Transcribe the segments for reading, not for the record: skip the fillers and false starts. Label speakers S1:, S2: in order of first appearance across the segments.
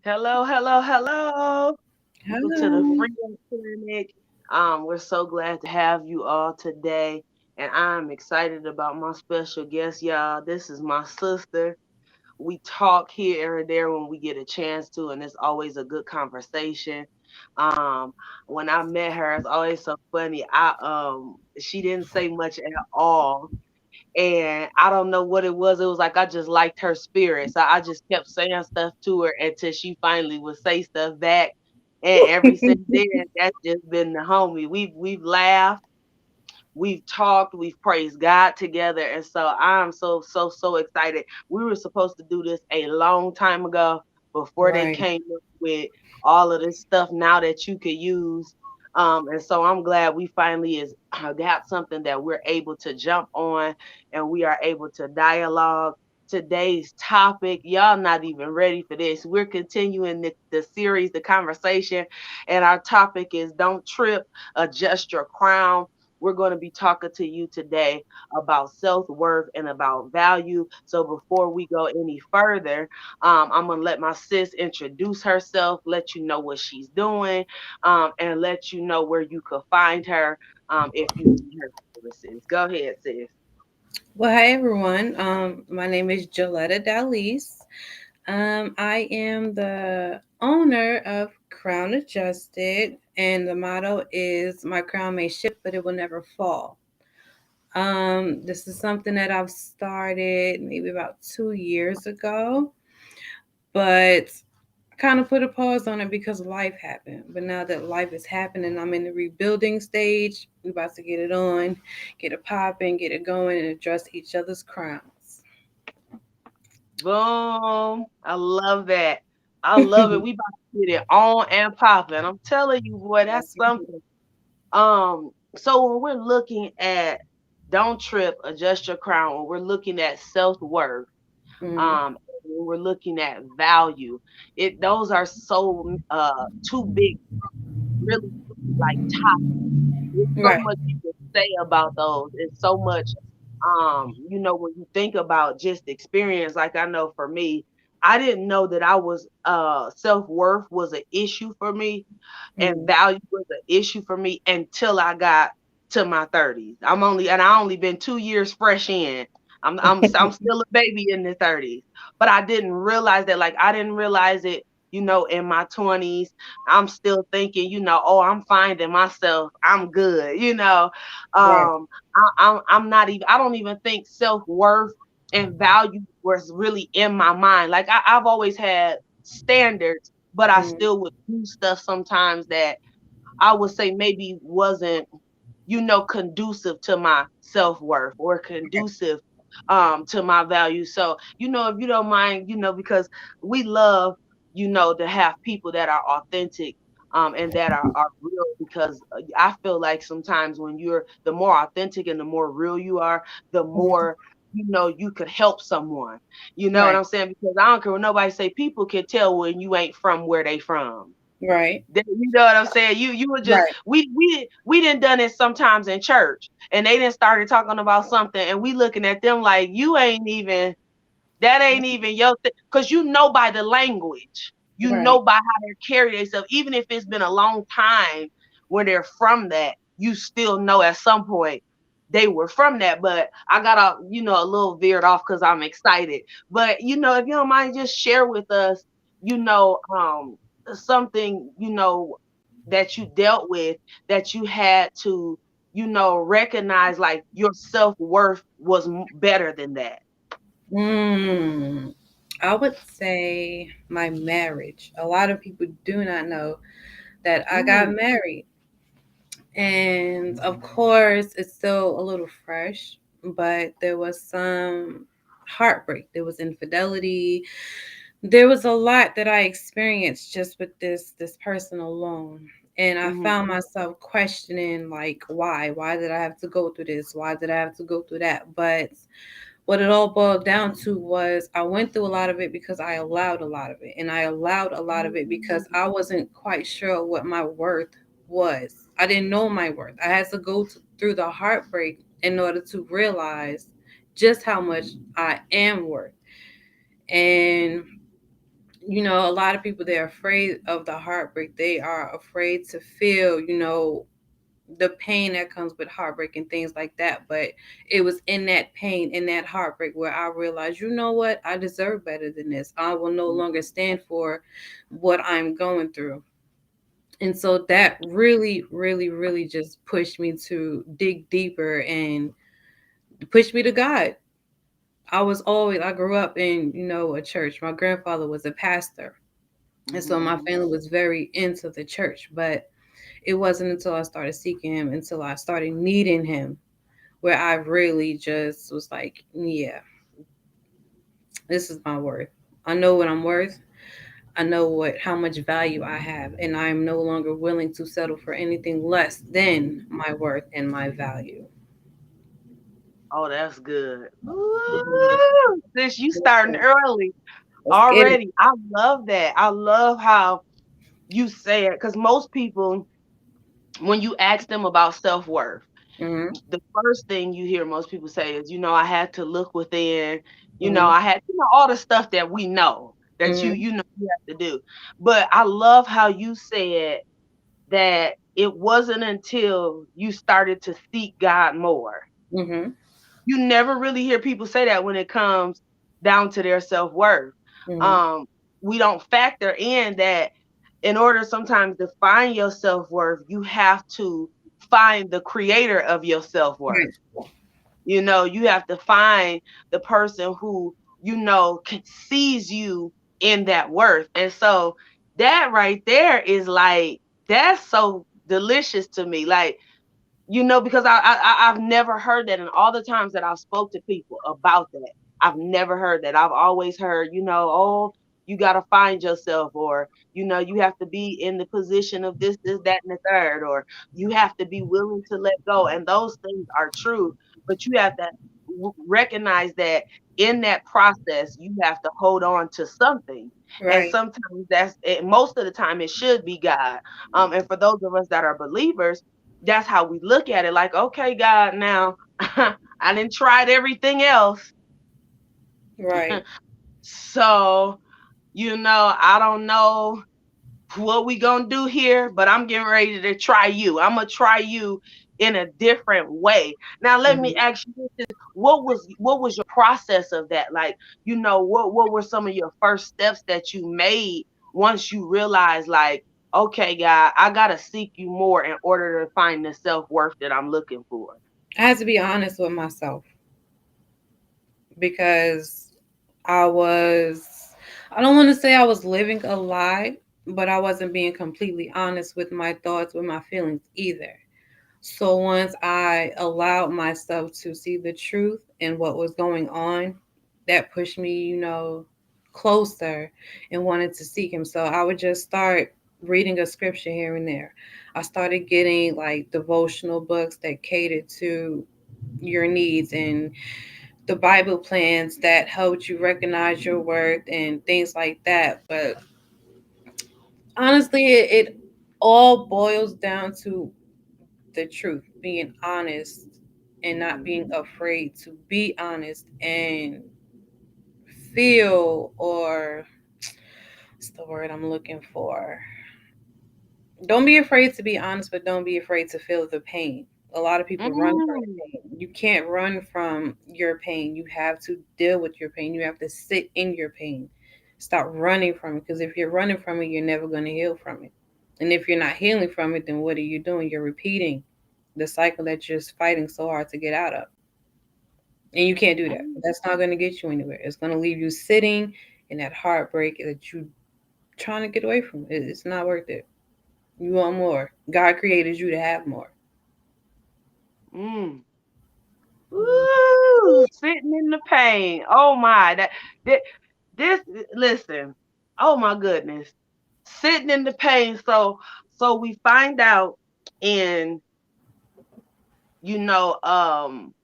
S1: Hello, hello, hello. Welcome to the
S2: Hello.
S1: Freedom Clinic. We're so glad to have you all today, and I'm excited about my special guest, y'all. This is my sister. We talk here and there when we get a chance to, and it's always a good conversation. Um, when I met her, it's always so funny. She didn't say much at all, and I don't know what it was. It was like I just liked her spirit. So I just kept saying stuff to her until she finally would say stuff back. And ever since then, that's just been the homie. We've laughed, we've talked, we've praised God together. And so I'm so excited. We were supposed to do this a long time ago before they
S2: Right.
S1: came up with all of this stuff now that you could use. And so I'm glad we finally is got something that we're able to jump on and we are able to dialogue. Today's topic, y'all not even ready for this. We're continuing the series, the conversation, and our topic is don't trip, adjust your crown. We're going to be talking to you today about self worth and about value. So before we go any further, I'm going to let my sis introduce herself, let you know what she's doing, and let you know where you could find her if you need her services. Go ahead, sis.
S2: Well, hi everyone. My name is Joletta Dalise. I am the owner of Crown Adjusted, and the motto is "My crown may shift, but it will never fall." This is something that I've started maybe about 2 years ago, but kind of put a pause on it because life happened. But now that life is happening, I'm in the rebuilding stage. We about to get it on, get it popping, get it going, and address each other's crowns.
S1: Boom. I love that. I love it. We about to get it on and popping. I'm telling you, boy, that's
S2: That's
S1: something. So when we're looking at don't trip, adjust your crown, when we're looking at self-worth,
S2: mm,
S1: when we're looking at value, those are so two big, really like topics. There's so
S2: right.
S1: much you can say about those. It's so much when you think about just experience, like I know for me, I didn't know that I was self-worth was an issue for me and
S2: Mm,
S1: value was an issue for me until I got to my 30s. I only been 2 years fresh in. I'm still a baby in the 30s, but I didn't realize that. Like I didn't realize it, in my 20s. I'm still thinking, oh, I'm finding myself. I'm good.
S2: right.
S1: I'm not even. I don't even think self worth and value was really in my mind. Like I've always had standards, but I
S2: Mm,
S1: still would do stuff sometimes that I would say maybe wasn't, conducive to my self worth or conducive to my values. So, if you don't mind, because we love, to have people that are authentic and that are real because I feel like sometimes when you're the more authentic and the more real you are, the
S2: mm,
S1: more you could help someone. You know what
S2: right.
S1: I'm saying? Because I don't care what nobody say, people can tell when you ain't from where they from.
S2: Right.
S1: You know what I'm saying? You were just
S2: Right.
S1: we didn't done it sometimes in church, and they didn't started talking about something, and we looking at them like you ain't even that ain't even your thing, because by the language,
S2: Right.
S1: by how they carry themselves, even if it's been a long time when they're from that, you still know at some point they were from that. But I got a little veered off because I'm excited. But if you don't mind, just share with us, you know, um, something that you dealt with that you had to recognize like your self worth was better than that.
S2: Mm, I would say my marriage. A lot of people do not know that I got
S1: Mm.
S2: married. And of course, it's still a little fresh, but there was some heartbreak, there was infidelity, there was a lot that I experienced just with this person alone. And I
S1: Mhm.
S2: found myself questioning like why did I have to go through this? Why did I have to go through that? But what it all boiled down to was I went through a lot of it because I allowed a lot of it. And I allowed a lot of it because
S1: Mm.
S2: I wasn't quite sure what my worth was. I didn't know my worth. I had to through the heartbreak in order to realize just how much I am worth. And A lot of people, they're afraid of the heartbreak. They are afraid to feel, the pain that comes with heartbreak and things like that. But it was in that pain, in that heartbreak, where I realized, you know what, I deserve better than this. I will no longer stand for what I'm going through. And so that really, really, really just pushed me to dig deeper and pushed me to God. I grew up in, a church. My grandfather was a pastor. And so my
S1: Mm-hmm.
S2: family was very into the church. But it wasn't until I started seeking him, until I started needing him, where I really just was like, yeah, this is my worth. I know what I'm worth. I know how much value I have, and I am no longer willing to settle for anything less than my worth and my value.
S1: Oh, that's good.
S2: Mhm.
S1: Ooh, sis, you starting early
S2: Let's get it.
S1: already. I love that. I love how you say it because most people, when you ask them about self worth,
S2: Hmm.
S1: the first thing you hear most people say is, I had to look within,
S2: Hmm.
S1: I had, all the stuff that we know that
S2: Hmm.
S1: you have to do. But I love how you said that it wasn't until you started to seek God more.
S2: Hmm.
S1: You never really hear people say that when it comes down to their self worth.
S2: Hmm.
S1: Um, we don't factor in that in order sometimes to find your self worth, you have to find the creator of your self worth.
S2: Right.
S1: You have to find the person who, sees you in that worth. And so that right there is like, that's so delicious to me. Like, because I've never heard that, and all the times that I've spoke to people about that, I've never heard that. I've always heard, oh, you got to find yourself, or you have to be in the position of this, that, and the third, or you have to be willing to let go, and those things are true, but you have to recognize that in that process, you have to hold on to something, and
S2: Right.
S1: sometimes most of the time it should be God. And for those of us that are believers, that's how we look at it. Like, okay, God, now I didn't tried everything else.
S2: Right.
S1: So, I don't know what we gonna do here, but I'm getting ready to try you. I'm gonna try you in a different way. Now let me
S2: Hmm.
S1: ask you this. What was your process of that? Like, what were some of your first steps that you made once you realized, like, okay, God, I gotta seek you more in order to find the self-worth that I'm looking for.
S2: I had to be honest with myself, because I was, I don't want to say I was living a lie, but I wasn't being completely honest with my thoughts, with my feelings either. So once I allowed myself to see the truth and what was going on, that pushed me, closer and wanted to seek him. So I would just start reading a scripture here and there. I started getting like devotional books that catered to your needs, and the Bible plans that helped you recognize your worth and things like that. But honestly, it all boils down to the truth, being honest and not being
S1: Mhm.
S2: afraid to be honest and feel, or what's the word I'm looking for? Don't be afraid to be honest, but don't be afraid to feel the pain. A lot of people run from
S1: Mm.
S2: the pain. You can't run from your pain. You have to deal with your pain. You have to sit in your pain. Stop running from it, because if you're running from it, you're never going to heal from it. And if you're not healing from it, then what are you doing? You're repeating the cycle that you're fighting so hard to get out of. And you can't do that.
S1: Mm.
S2: That's not going to get you anywhere. It's going to leave you sitting in that heartbreak that you trying to get away from. It's not worth it. You want more. God created you to have more.
S1: Mm. Woo! Sitting in the pain. Oh my, that this listen. Oh my goodness. Sitting in the pain. So we find out in, you know, um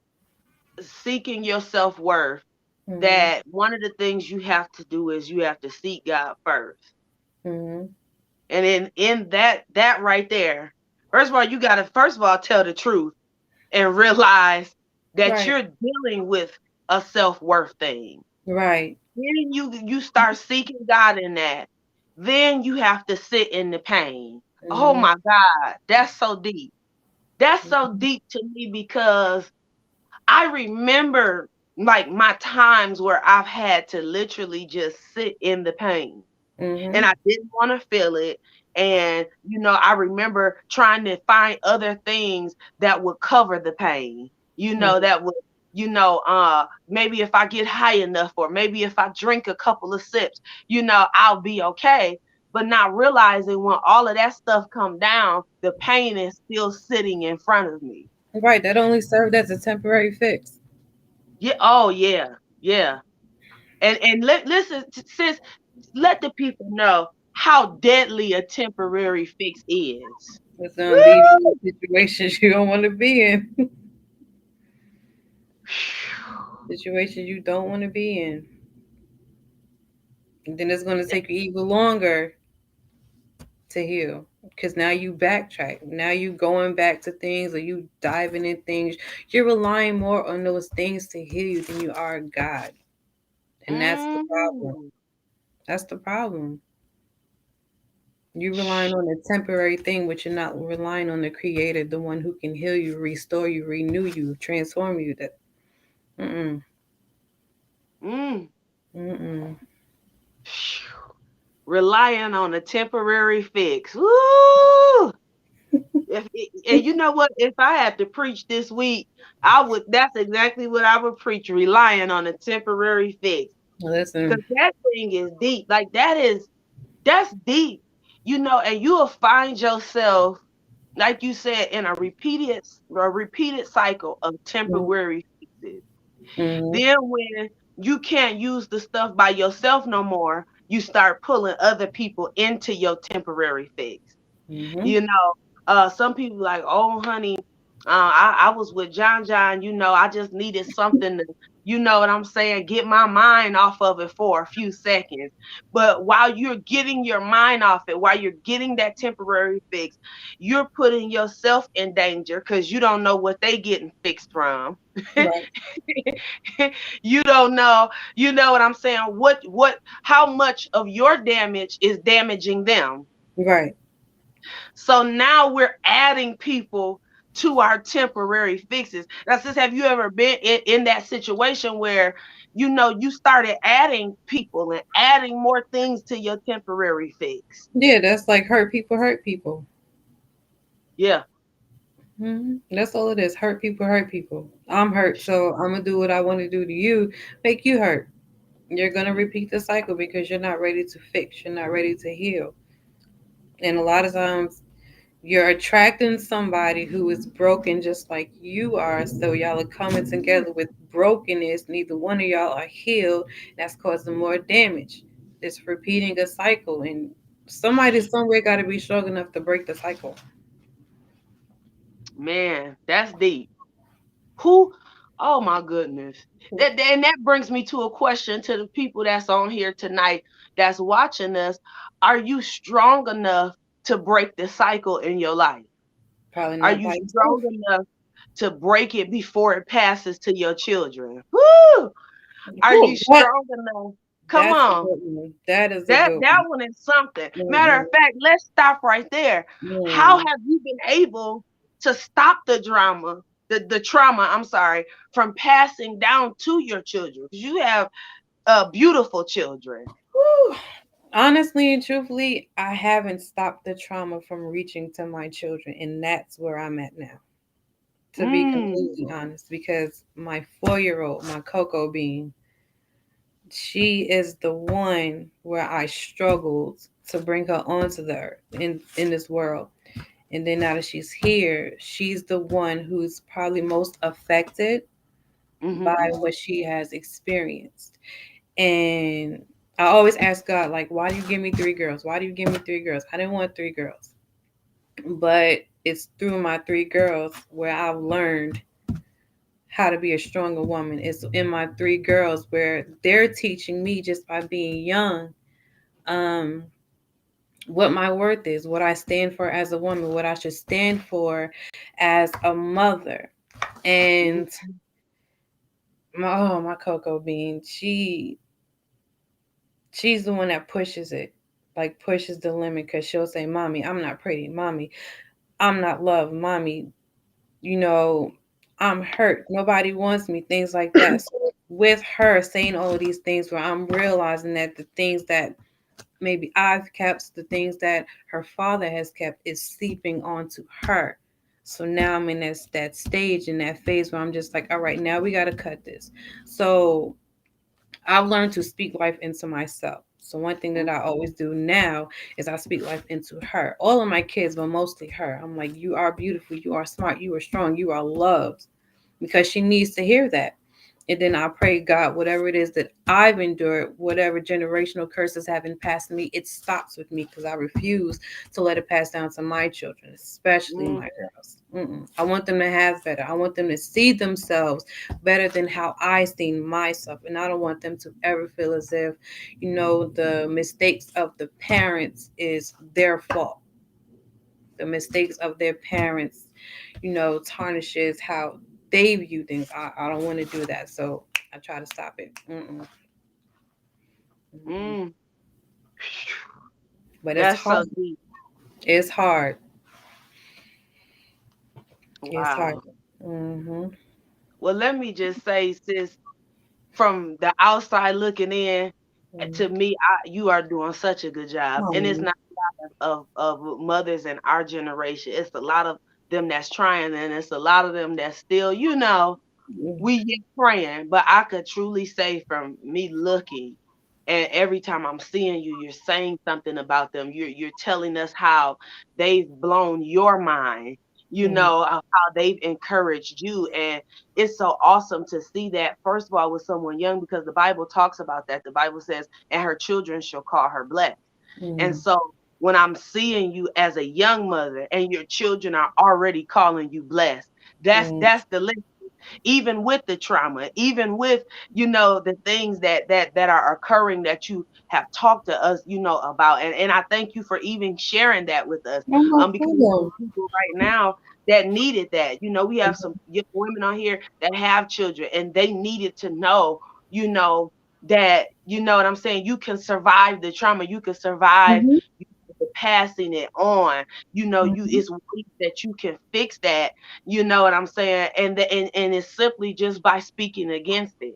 S1: seeking your self-worth,
S2: Mm-hmm.
S1: that one of the things you have to do is you have to seek God first.
S2: Mm-hmm.
S1: And in that right there, first of all, you gotta first of all tell the truth and realize that
S2: Right.
S1: you're dealing with a self-worth thing.
S2: Right.
S1: Then you start seeking God in that. Then you have to sit in the pain. Oh
S2: Mhm.
S1: my God, that's so deep. That's so deep to me because I remember like my times where I've had to literally just sit in the pain and
S2: Mhm.
S1: I didn't want to feel it. And, I remember trying to find other things that would cover the pain,
S2: Mhm.
S1: that would, maybe if I get high enough or maybe if I drink a couple of sips, I'll be okay. But not realizing when all of that stuff come down, the pain is still sitting in front of me.
S2: Right. That only served as a temporary fix.
S1: Yeah. Oh, yeah. Yeah. And listen, sis, let the people know how deadly a temporary fix is.
S2: It's gonna leave you
S1: Woo!
S2: in situations you don't want to be in. Situations you don't want to be in. And then it's gonna take you even longer to heal. Because now you backtrack. Now you going back to things or you diving in things. You're relying more on those things to heal you than you are God. And that's the problem.
S1: Mm.
S2: That's the problem. You're relying on a temporary thing, but you're not relying on the creator, the one who can heal you, restore you, renew you, transform you. That mm-mm,
S1: Mm.
S2: mm-mm.
S1: Relying on a temporary fix. Woo! And you know what? If I had to preach this week, I would. That's exactly what I would preach. Relying on a temporary fix,
S2: Listen,
S1: because that thing is deep. Like that's deep. And you'll find yourself, like you said, in a repeated cycle of temporary fixes.
S2: mm-hmm,
S1: Then when you can't use the stuff by yourself no more, you start pulling other people into your temporary fix.
S2: mm-hmm,
S1: Some people like, oh, honey, I was with John John, I just needed something to, what I'm saying, get my mind off of it for a few seconds. But while you're getting your mind off it, while you're getting that temporary fix, you're putting yourself in danger because you don't know what they getting fixed from.
S2: right,
S1: You don't know, you know what I'm saying? How much of your damage is damaging them?
S2: right.
S1: So now we're adding people to our temporary fixes. Now, sis, have you ever been in that situation where, you started adding people and adding more things to your temporary fix?
S2: Yeah, that's like hurt people hurt people.
S1: Yeah.
S2: That's all it is. Hurt people hurt people. I'm hurt, so I'm gonna do what I want to do to you, make you hurt. You're gonna repeat the cycle because you're not ready to fix. You're not ready to heal. And a lot of times you're attracting somebody who is broken just like you are. So y'all are coming together with brokenness. Neither one of y'all are healed. That's causing more damage. It's repeating a cycle. And somebody somewhere got to be strong enough to break the cycle.
S1: Man, that's deep. Who? Oh my goodness. And that brings me to a question to the people that's on here tonight that's watching us. Are you strong enough to break the cycle in your life?
S2: Probably
S1: Are
S2: not
S1: you
S2: by yourself.
S1: strong enough to break it before it passes to your children? Woo! Are you
S2: Whew, what?
S1: strong enough? Come
S2: That's a
S1: on.
S2: good one. That is a
S1: That
S2: good
S1: that
S2: one.
S1: one is something. Matter
S2: Mm-mm,
S1: of fact, let's stop right there. How
S2: mm.
S1: have you been able to stop the trauma, I'm sorry, from passing down to your children? Because you have beautiful children.
S2: Whew. Honestly and truthfully, I haven't stopped the trauma from reaching to my children, and that's where I'm at now. To be
S1: Mm,
S2: completely honest, because my 4 year old, my Coco Bean, she is the one where I struggled to bring her onto the earth in this world. And then now that she's here, she's the one who's probably most affected by
S1: mm-hmm.
S2: what she has experienced. And I always ask God, like, why do you give me three girls? Why do you give me three girls? I didn't want three girls. But it's through my three girls where I've learned how to be a stronger woman. It's in my three girls where they're teaching me just by being young, um, what my worth is, what I stand for as a woman, what I should stand for as a mother. And my cocoa bean. She's the one that pushes it, like pushes the limit, because she'll say, "Mommy, I'm not pretty. Mommy, I'm not loved. Mommy, you know, I'm hurt. Nobody wants me." Things like that. So with her saying all of these things, where I'm realizing that the things that maybe I've kept, the things that her father has kept, is seeping onto her. So now I'm in that stage, in that phase where I'm just like, all right, now we got to cut this. So I've learned to speak life into myself. So one thing that I always do now is I speak life into her. All of my kids, but mostly her. I'm like, you are beautiful, you are smart, you are strong, you are loved, because she needs to hear that. And then I pray, God, whatever it is that I've endured, whatever generational curses have been passed to me, it stops with me, because I refuse to let it pass down to my children, especially
S1: Mm,
S2: my girls. I want them to have better. I want them to see themselves better than how I seen myself. And I don't want them to ever feel as if, the mistakes of the parents is their fault. The mistakes of their parents, tarnishes how they view things. I don't want to do that. So I try to stop it. Mm-mm.
S1: mm.
S2: But it's
S1: That's
S2: hard.
S1: so deep.
S2: It's hard. It's hard.
S1: Wow.
S2: Mm-hmm.
S1: Well, let me just say, sis, from the outside looking in, to me, you are doing such a good job. And it's
S2: Mm-hmm.
S1: not of mothers in our generation. It's a lot of them that's trying, and it's a lot of them that's still, we yet praying, but I could truly say from me looking, and every time I'm seeing you, you're saying something about them. You're telling us how they've blown your mind,
S2: Mm-hmm.
S1: of how they've encouraged you. And it's so awesome to see that, first of all, with someone young, because the Bible talks about that. The Bible says, and her children shall call her blessed. And
S2: Mm-hmm.
S1: so when I'm seeing you as a young mother and your children are already calling you blessed, that's the even with the trauma, even with, the things that are occurring that you have talked to us, about. And I thank you for even sharing that with us.
S2: Oh, no
S1: Because there's some
S2: problem.
S1: people right now that needed that. We have some young women on here that have children, and they needed to know, you know, that, you know what I'm saying, you can survive the trauma, you can survive
S2: Mm-hmm.
S1: the passing it on.
S2: Mm-hmm.
S1: It's ways that you can fix that, you know what I'm saying? And it's simply just by speaking against it.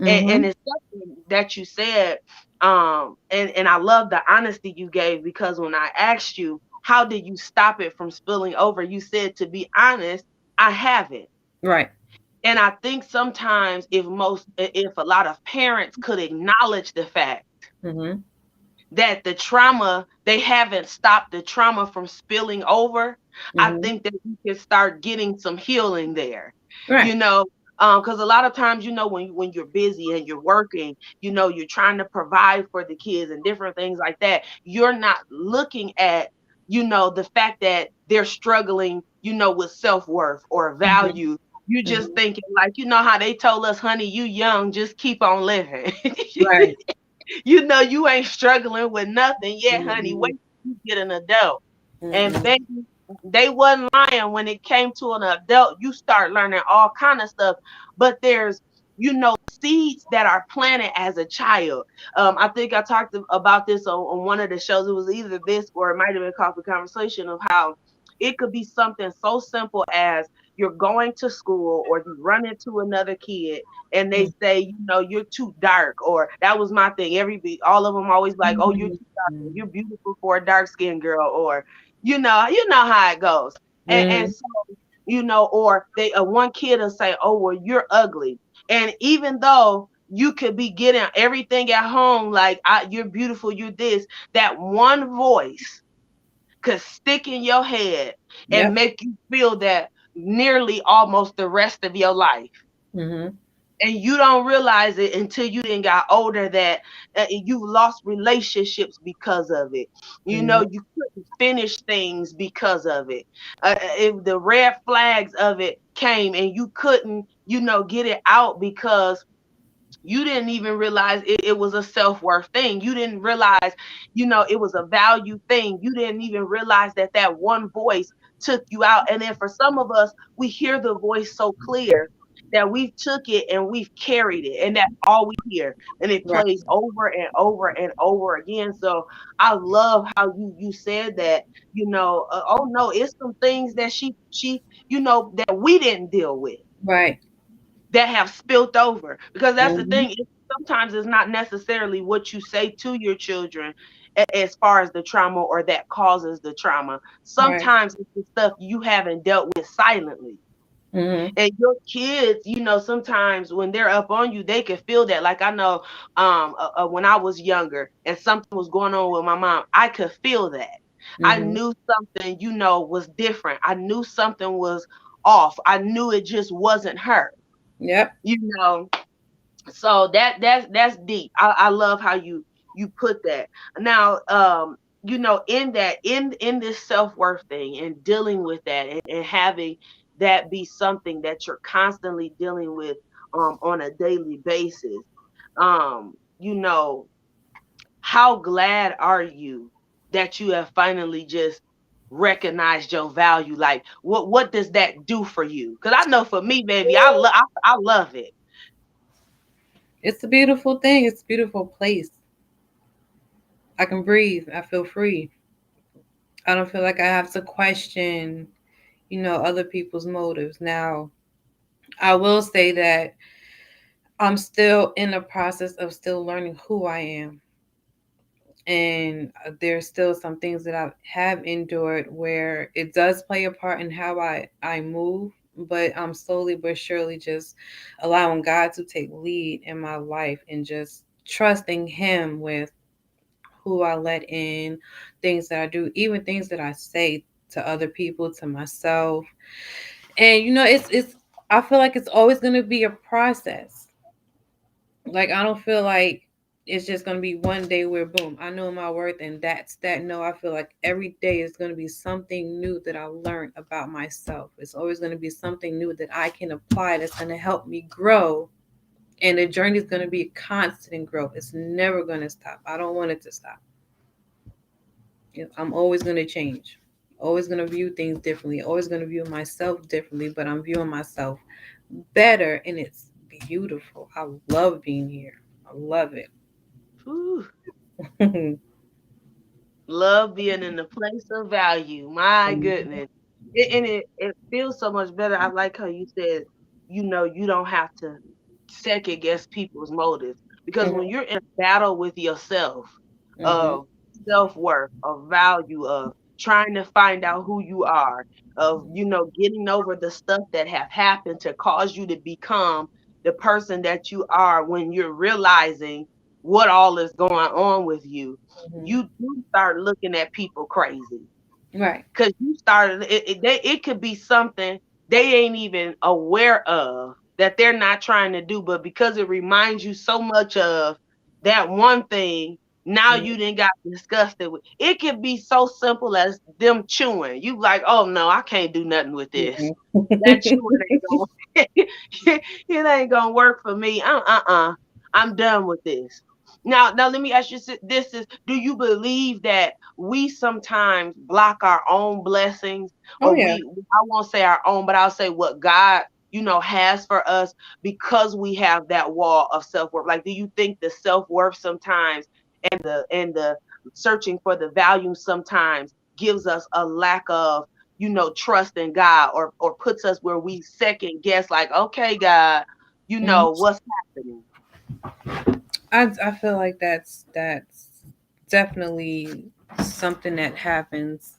S1: And
S2: Mm-hmm.
S1: it's something that you said, and I love the honesty you gave, because when I asked you, how did you stop it from spilling over? You said, to be honest, I haven't.
S2: Right.
S1: And I think sometimes if a lot of parents could acknowledge the fact
S2: Mm-hmm.
S1: that the trauma, they haven't stopped the trauma from spilling over, I
S2: Mm-hmm.
S1: think that we can start getting some healing there.
S2: Right.
S1: You know, because a lot of times, when you're busy and you're working, you're trying to provide for the kids and different things like that. You're not looking at, the fact that they're struggling, with self-worth or
S2: Mm-hmm.
S1: value. You're just
S2: Mm-hmm.
S1: thinking, like, how they told us, honey, you young, just keep on living.
S2: Right.
S1: You ain't struggling with nothing yet, honey.
S2: Mm-hmm.
S1: Wait till you get an adult. And
S2: Mm-hmm.
S1: baby, they wasn't lying when it came to an adult. You start learning all kind of stuff. But there's, seeds that are planted as a child. I think I talked about this on one of the shows. It was either this or it might have been called the conversation, of how it could be something so simple as you're going to school or you run into another kid and they say, you're too dark, or that was my thing. All of them always like, oh, you're too dark, or you're beautiful for a dark skinned girl, or you know how it goes. And
S2: Mm-hmm.
S1: so, or they one kid will say, oh, well, you're ugly. And even though you could be getting everything at home, like, you're beautiful, you're this, that one voice could stick in your head and
S2: Yep.
S1: make you feel that nearly almost the rest of your life.
S2: Mm-hmm.
S1: And you don't realize it until you then got older, that you lost relationships because of it.
S2: Mm-hmm.
S1: You couldn't finish things because of it. If the red flags of it came and you couldn't, get it out, because you didn't even realize it was a self-worth thing. You didn't realize, it was a value thing. You didn't even realize that one voice took you out. And then for some of us, we hear the voice so clear that we've took it and we've carried it, and that's all we hear, and it
S2: Right.
S1: plays over and over and over again. So I love how you said that. Oh no, it's some things that she that we didn't deal with
S2: Right.
S1: that have spilt over, because that's the
S2: Hmm.
S1: thing. Sometimes it's not necessarily what you say to your children as far as the trauma or that causes the trauma.
S2: Right.
S1: Sometimes it's the stuff you haven't dealt with silently.
S2: Hmm.
S1: And your kids, sometimes when they're up on you, they can feel that. Like I know, when I was younger and something was going on with my mom, I could feel that. I
S2: Hmm.
S1: knew something, was different. I knew something was off. I knew it just wasn't her.
S2: Yep.
S1: You know, so that's deep. I love how you put that. Now, in that in this self-worth thing and dealing with that, and having that be something that you're constantly dealing with on a daily basis. um you know how glad are you that you have finally just recognized your value? Like, what does that do for you? Because I know for me, baby, I love it.
S2: It's a beautiful thing. It's a beautiful place. I can breathe. I feel free. I don't feel like I have to question, other people's motives. Now, I will say that I'm still in the process of still learning who I am. And there's still some things that I have endured where it does play a part in how I move, but I'm slowly but surely just allowing God to take lead in my life and just trusting Him with who I let in, things that I do, even things that I say to other people, to myself. And it's I feel like it's always going to be a process. Like I don't feel like it's just gonna be one day where boom, I know my worth and that's that. No, I feel like every day is gonna be something new that I learned about myself. It's always gonna be something new that I can apply that's gonna help me grow. And the journey is gonna be a constant growth. It's never gonna stop. I don't want it to stop. I'm always gonna change. Always gonna view things differently. Always gonna view myself differently, but I'm viewing myself better and it's beautiful. I love being here. I love
S1: Whew.
S2: it.
S1: Love being in the place of value. My goodness. And it feels so much better. I like how you said, you don't have to second guess people's motives. Because when
S2: Mhm,
S1: you're in battle with yourself,
S2: mhm,
S1: of self-worth, of value, of trying to find out who you are, of getting over the stuff that have happened to cause you to become the person that you are, when you're realizing what all is going on with you,
S2: mhm.
S1: you do start looking at people crazy,
S2: Right.
S1: because you started it could be something they ain't even aware of that they're not trying to do, but because it reminds you so much of that one thing, now
S2: Mhm,
S1: you didn't got disgusted with it. Could be so simple as them chewing. You like, oh no, I can't do nothing with this.
S2: mhm.
S1: That chewing ain't gonna it ain't gonna work for me. I'm done with this. Now let me ask you this: is do you believe that we sometimes block our own blessings,
S2: Oh
S1: or
S2: yeah.
S1: I won't say our own, but I'll say what God has for us, because we have that wall of self-worth? Like, do you think the self-worth sometimes, and the searching for the value sometimes, gives us a lack of trust in God, or puts us where we second guess, like, okay, God,
S2: Mhm.
S1: what's happening?
S2: I feel like that's definitely something that happens.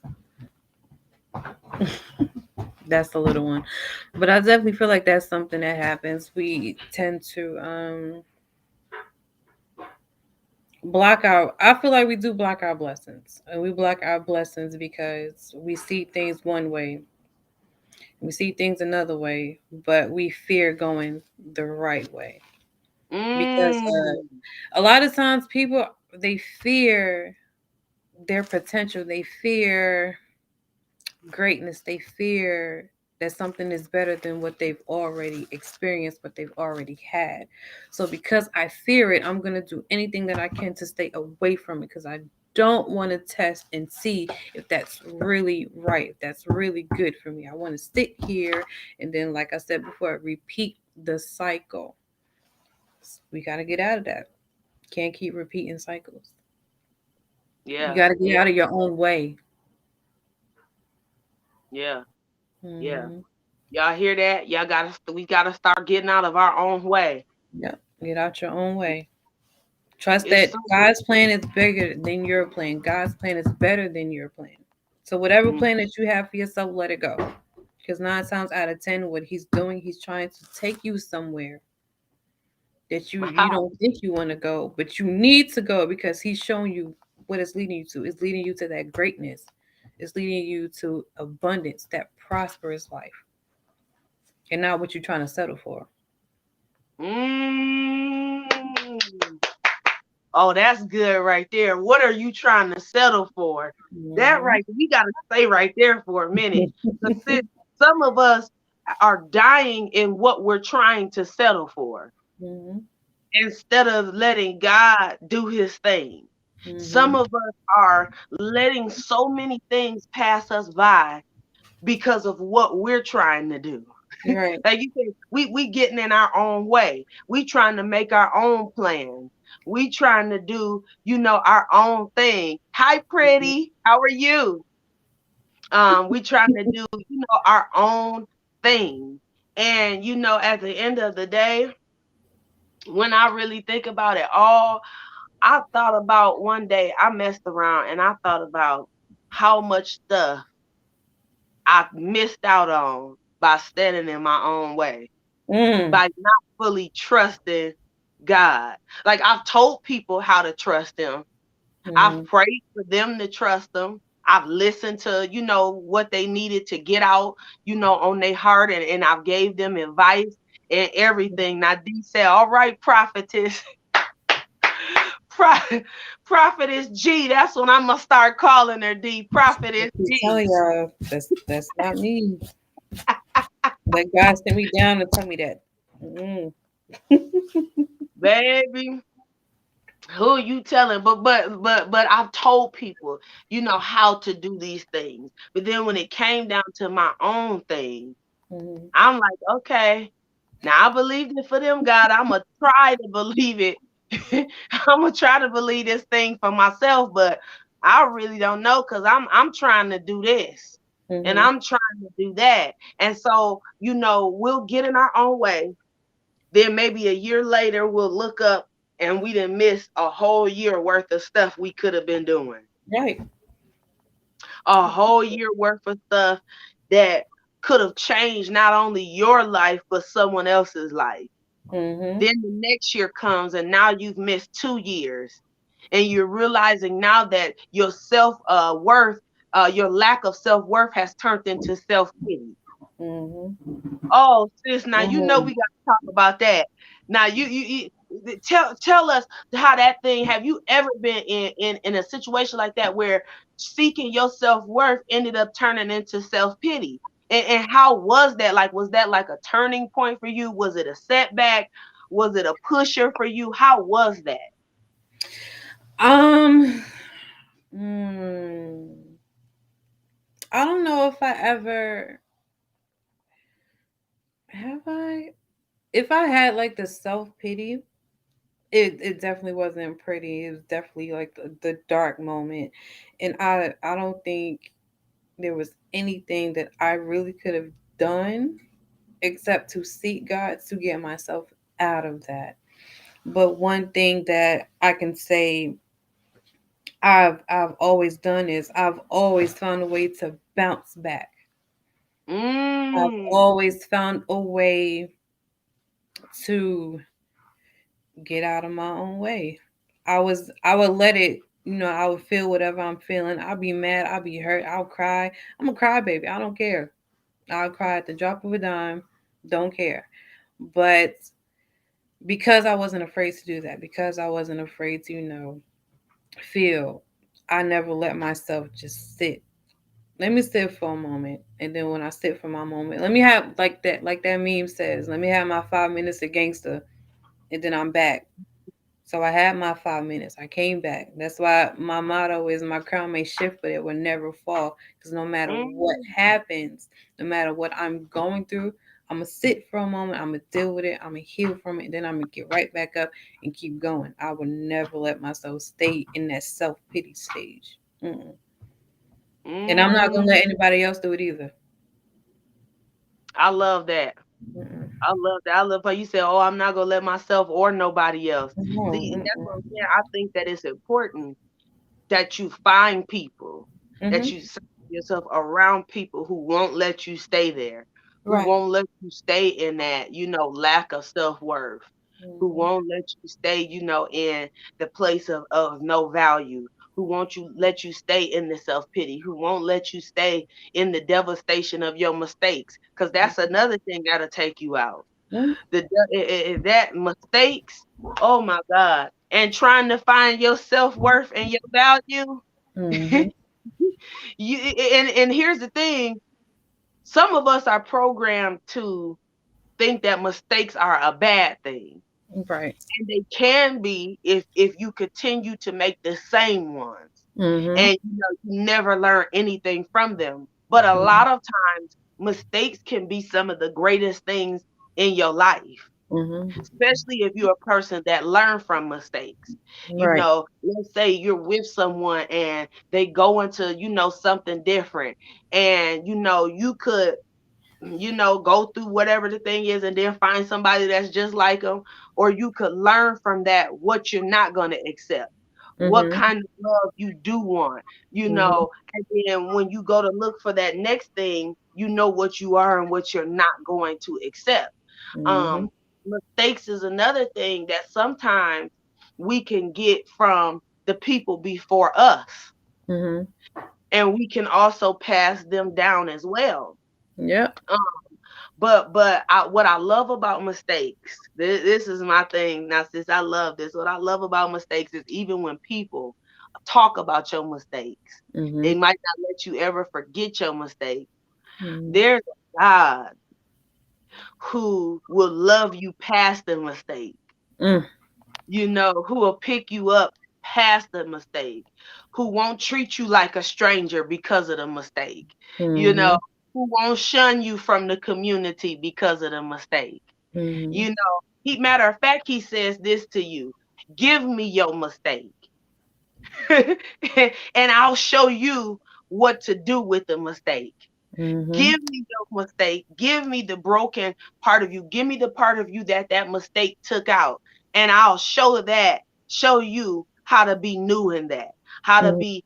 S2: That's a little one, but I definitely feel like that's something that happens. We tend to block our. I feel like we do block our blessings, and we block our blessings because we see things one way, we see things another way, but we fear going the right way because
S1: Mm.
S2: a lot of times people they fear their potential, they fear greatness, they fear that something is better than what they've already experienced, what they've already had. So because I fear it, I'm going to do anything that I can to stay away from it because I don't want to test and see if that's really right, if that's really good for me. I want to sit here and then, like I said before, repeat the cycle. We got to get out of that. Can't keep repeating cycles. You
S1: Yeah,
S2: got to get
S1: yeah,
S2: out of your own way.
S1: yeah, yeah.
S2: Hmm.
S1: Y'all hear that? We gotta start getting out of our own way.
S2: Yep. Get out your own way. Trust
S1: It's
S2: that
S1: so.
S2: God's plan is bigger than your plan. God's plan is better than your plan. So whatever
S1: Mm.
S2: plan that you have for yourself, let it go. Because 9 times out of 10, what he's doing, he's trying to take you somewhere that you don't think you want to go, but you need to go because he's showing you what it's leading you to. It's leading you to that greatness. It's leading you to abundance, that prosperous life, and not what you're trying to settle for.
S1: Mm. Oh, that's good right there. What are you trying to settle for? That
S2: Hmm.
S1: right, we gotta stay right there for a minute. Because some of us are dying in what we're trying to settle for
S2: Hmm.
S1: instead of letting God do his thing. Some
S2: Hmm.
S1: of us are letting so many things pass us by because of what we're trying to do.
S2: Right.
S1: Like you said, we getting in our own way. We trying to make our own plans. We trying to do, our own thing. Hi, pretty. How are you? We trying to do, our own thing. And at the end of the day, when I really think about it all, I thought about one day I messed around and I thought about how much stuff I missed out on by standing in my own way,
S2: Mm.
S1: by not fully trusting God. Like I've told people how to trust him. I've
S2: Hmm.
S1: prayed for them to trust him. I've listened to, what they needed to get out, on their heart, and I've gave them advice and everything. Now D said, all right, prophetess, Pro- prophetess G. That's when I'm gonna start calling her D.
S2: I
S1: Prophetess
S2: keep
S1: G.
S2: telling y'all that's not me. That God sent me down to tell me that. Mm.
S1: Baby, who you telling? But I've told people, how to do these things. But then when it came down to my own thing,
S2: Hmm.
S1: I'm like, okay, now I believed it for them, God. I'ma try to believe it. I'ma try to believe this thing for myself, but I really don't know because I'm trying to do this and
S2: Hmm.
S1: I'm trying to do that. And so, we'll get in our own way. Then maybe a year later we'll look up and we didn't miss a whole year worth of stuff we could have been doing.
S2: Right.
S1: A whole year worth of stuff that could have changed not only your life but someone else's life.
S2: Hmm.
S1: Then the next year comes and now you've missed 2 years. And you're realizing now that your self worth, your lack of self worth has turned into self pity.
S2: Hmm.
S1: Oh, sis, now we
S2: Hmm.
S1: got to talk about that. Now tell us how that thing. Have you ever been in a situation like that where seeking your self worth ended up turning into self pity? And how was that? Like, was that like a turning point for you? Was it a setback? Was it a pusher for you? How was that?
S2: Um. Mm, I don't know if I ever have I. If I had like the self pity, it definitely wasn't pretty. It was definitely like the dark moment, and I don't think there was anything that I really could have done except to seek God to get myself out of that. But one thing that I can say I've always done is I've always found a way to bounce back. I've
S1: Mm.
S2: always found a way to get out of my own way. I would let it, I would feel whatever I'm feeling. I'll be mad, I'll be hurt, I'll cry. I'm a crybaby. I don't care. I'll cry at the drop of a dime. Don't care. But because I wasn't afraid to do that, because I wasn't afraid to, feel, I never let myself just sit. Let me sit for a moment. And then when I sit for my moment, let me have like that meme says, let me have my 5 minutes of gangster and then I'm back. So I had my 5 minutes. I came back. That's why my motto is my crown may shift, but it will never fall. Because no matter what
S1: Mm.
S2: happens, no matter what I'm going through, I'm gonna sit for a moment. I'm gonna deal with it. I'm gonna heal from it, and then I'm gonna get right back up and keep going. I will never let myself stay in that self pity stage. Mm-mm. And I'm not gonna
S1: Mm-hmm.
S2: let anybody else do it either.
S1: I love that.
S2: Mm-mm.
S1: I love that. I love how you said, "Oh, I'm not gonna let myself or nobody else."
S2: No.
S1: See, and that's what I'm
S2: Mm-mm.
S1: saying. I think that it's important that you find people, that
S2: Mm-hmm.
S1: you surround yourself around people who won't let you stay there, who
S2: Right.
S1: won't let you stay in that, lack of self-worth, who
S2: Mm-hmm.
S1: won't let you stay, in the place of no value, who won't you let you stay in the self-pity, who won't let you stay in the devastation of your mistakes, because that's another thing that'll take you out. That mistakes, oh my God, and trying to find your self-worth and your value.
S2: Mm-hmm.
S1: you and here's the thing, some of us are programmed to think that mistakes are a bad thing,
S2: Right.
S1: and they can be if you continue to make the same ones,
S2: Mm-hmm.
S1: and you never learn anything from them. But a lot of times mistakes can be some of the greatest things in your life,
S2: Mm-hmm.
S1: especially if you're a person that learn from mistakes.
S2: Right.
S1: Let's say you're with someone and they go into, something different, and you could, go through whatever the thing is and then find somebody that's just like them, or you could learn from that what you're not going to accept, what
S2: Mm-hmm.
S1: kind of love you do want,
S2: Mm-hmm.
S1: and then when you go to look for that next thing, you know what you are and what you're not going to accept.
S2: Mm-hmm.
S1: um Mistakes is another thing that sometimes we can get from the people before us,
S2: Mm-hmm.
S1: and we can also pass them down as well.
S2: Yep.
S1: um, what I love about mistakes, this is my thing now, sis. I love this. What I love about mistakes is even when people talk about your mistakes,
S2: Mm-hmm.
S1: they might not let you ever forget your mistake.
S2: Mm-hmm.
S1: There's a God who will love you past the mistake,
S2: Mm.
S1: who will pick you up past the mistake, who won't treat you like a stranger because of the mistake, you know,
S2: Mm-hmm.
S1: who won't shun you from the community because of the mistake.
S2: Mm-hmm.
S1: Matter of fact, he says this to you: give me your mistake, and I'll show you what to do with the mistake.
S2: Mm-hmm.
S1: Give me your mistake. Give me the broken part of you. Give me the part of you that mistake took out. And I'll show you how to be new in that, how to
S2: Mm-hmm.
S1: be,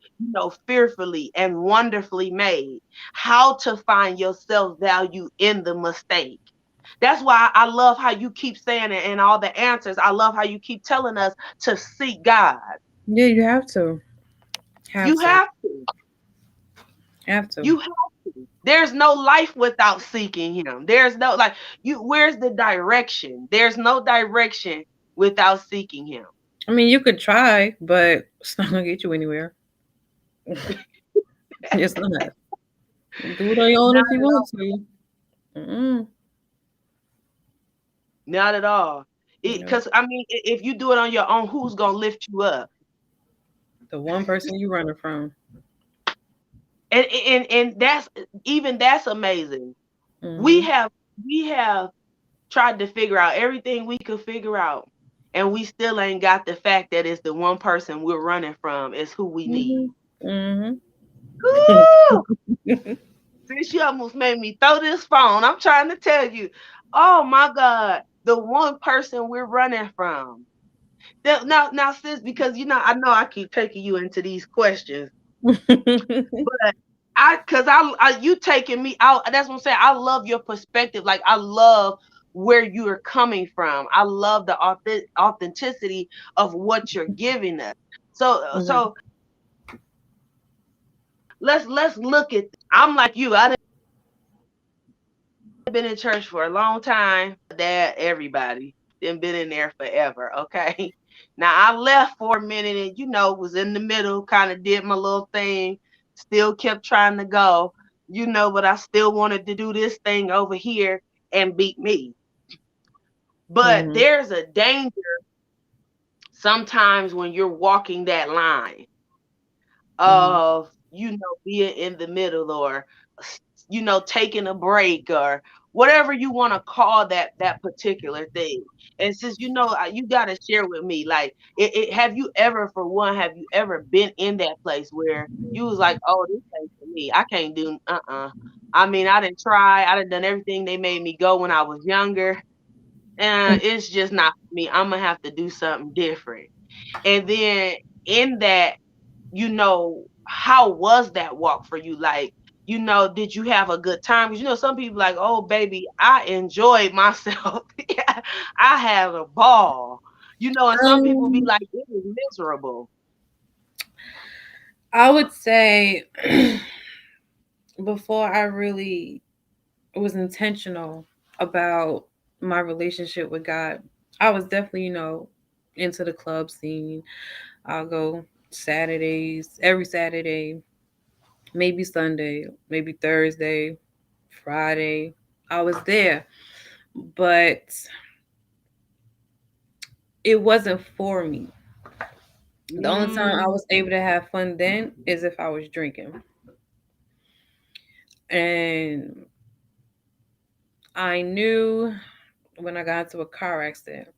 S1: fearfully and wonderfully made, how to find your self value in the mistake. That's why I love how you keep saying it and all the answers. I love how you keep telling us to seek God.
S2: Yeah, you have to. Have
S1: You
S2: to.
S1: have to.
S2: Have to.
S1: You have to. There's no life without seeking him. There's no like where's the direction? There's no direction without seeking him.
S2: I mean, you could try, but it's not gonna get you anywhere. It's not. Do it on your own
S1: Not
S2: if you
S1: at
S2: want
S1: all.
S2: to. Mm-mm.
S1: Not at all.
S2: No.
S1: Because I mean, if you do it on your own, who's gonna lift you up?
S2: The one person you running from.
S1: And that's amazing. We
S2: Mm-hmm.
S1: have we have tried to figure out everything we could figure out, and we still ain't got the fact that it's the one person we're running from is who we
S2: Mm-hmm.
S1: need.
S2: Mm-hmm.
S1: Woo! Sis, you almost made me throw this phone. I'm trying to tell you. Oh my God, the one person we're running from. Now, sis, because I know I keep taking you into these questions, but you taking me out. That's what I'm saying. I love your perspective. Like I love where you are coming from. I love the authenticity of what you're giving us.
S2: Mhm.
S1: So let's look at. I'm like you. I been in church for a long time. Dad, everybody, been in there forever. Okay. Now I left for a minute and was in the middle, kind of did my little thing, still kept trying to go, but I still wanted to do this thing over here and beat me. But
S2: Mhm.
S1: there's a danger sometimes when you're walking that line
S2: Mhm.
S1: of being in the middle, or taking a break, whatever you want to call that particular thing. And since you know, you got to share with me, like, have you ever, for one, have you ever been in that place where you was like, oh, this ain't for me, I can't do, I mean, I didn't try, I done everything they made me go when I was younger, and it's just not for me, I'm gonna have to do something different. And then in that, how was that walk for you? Like, did you have a good time? Because some people like, oh baby, I enjoyed myself. Yeah, I had a ball. And some people be
S2: Um,
S1: like, it was miserable.
S2: I would say before I really was intentional about my relationship with God, I was definitely, into the club scene. I'll go Saturdays, every Saturday, maybe Sunday, maybe Thursday, Friday. I was there, but it wasn't for me. The only time I
S1: Mm,
S2: was able to have fun then is if I was drinking. And I knew when I got into a car accident,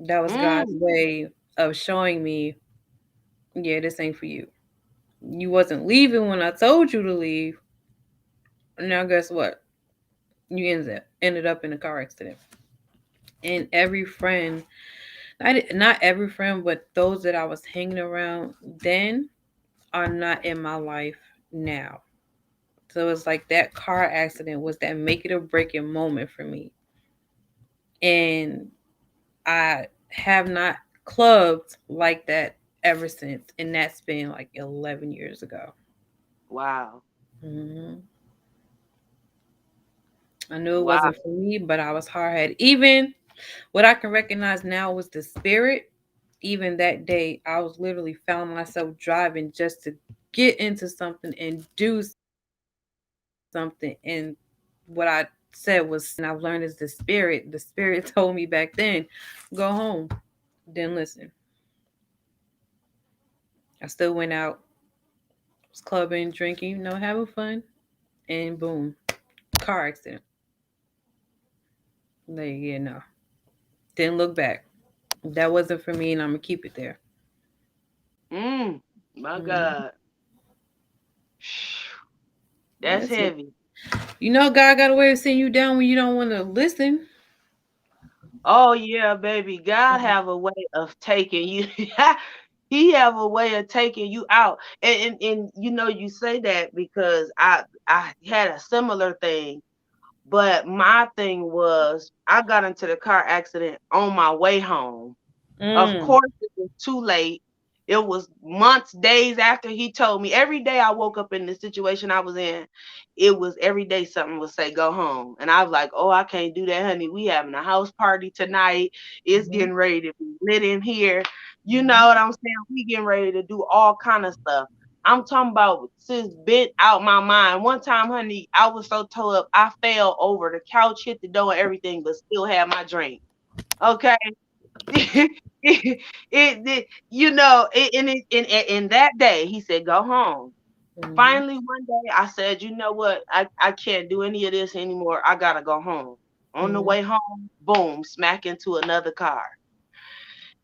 S2: that was God's
S1: mm.
S2: way of showing me, yeah, this ain't for you. You wasn't leaving when I told you to leave. Now guess what? You ended up in a car accident. And every friend, not every friend, but those that I was hanging around then are not in my life now. So it's like that car accident was that make it or break it moment for me. And I have not clubbed like that ever since. And that's been like 11 years ago.
S1: Wow.
S2: hmm I knew it
S1: Wow.
S2: wasn't for me, but I was hard headed. Even what I can recognize now was the spirit. Even that day, I was literally found myself driving just to get into something and do something. And what I said was something I've learned is the spirit. The spirit told me back then, go home. Didn't listen. I still went out, was clubbing, drinking, having fun, and boom, car accident. Like, yeah, no, didn't look back. That wasn't for me, and I'm gonna keep it there.
S1: Mm. My
S2: Mhm.
S1: God. That's
S2: That's it.
S1: heavy.
S2: God got a way of sitting you down when you don't want to listen.
S1: Oh yeah, baby. God have a way of taking you. He have a way of taking you out. And you say that because I had a similar thing, but my thing was I got into the car accident on my way home. Of
S2: Mm.
S1: course, it was too late. It was months, days after he told me. Every day I woke up in the situation I was in, it was every day something would say, go home. And I was like, oh, I can't do that, honey. We having a house party tonight. It's
S2: Mhm.
S1: getting ready to be lit in here. You know
S2: Mhm.
S1: what I'm saying? We getting ready to do all kind of stuff. I'm talking about since bent out my mind. One time, honey, I was so tore up, I fell over the couch, hit the door and everything, but still had my drink. Okay. And that day he said, go home.
S2: Mhm.
S1: Finally, one day I said, you know what? I can't do any of this anymore. I gotta go home. On the
S2: Mhm.
S1: way home, boom, smack into another car.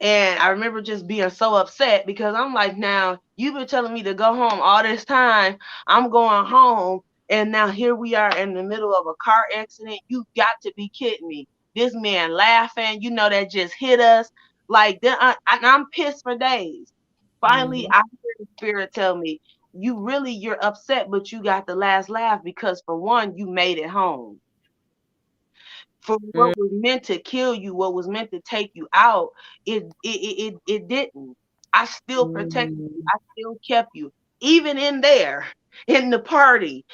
S1: And I remember just being so upset because I'm like, now you've been telling me to go home all this time. I'm going home. And now here we are in the middle of a car accident. You got to be kidding me. This man laughing, that just hit us. Like, then I'm pissed for days. Finally,
S2: Mhm.
S1: I hear the spirit tell me, you're upset, but you got the last laugh because for one, you made it home for what was meant to kill you, what was meant to take you out, it didn't. I still protected you.
S2: Mhm.
S1: I still kept you. Even in there, in the party,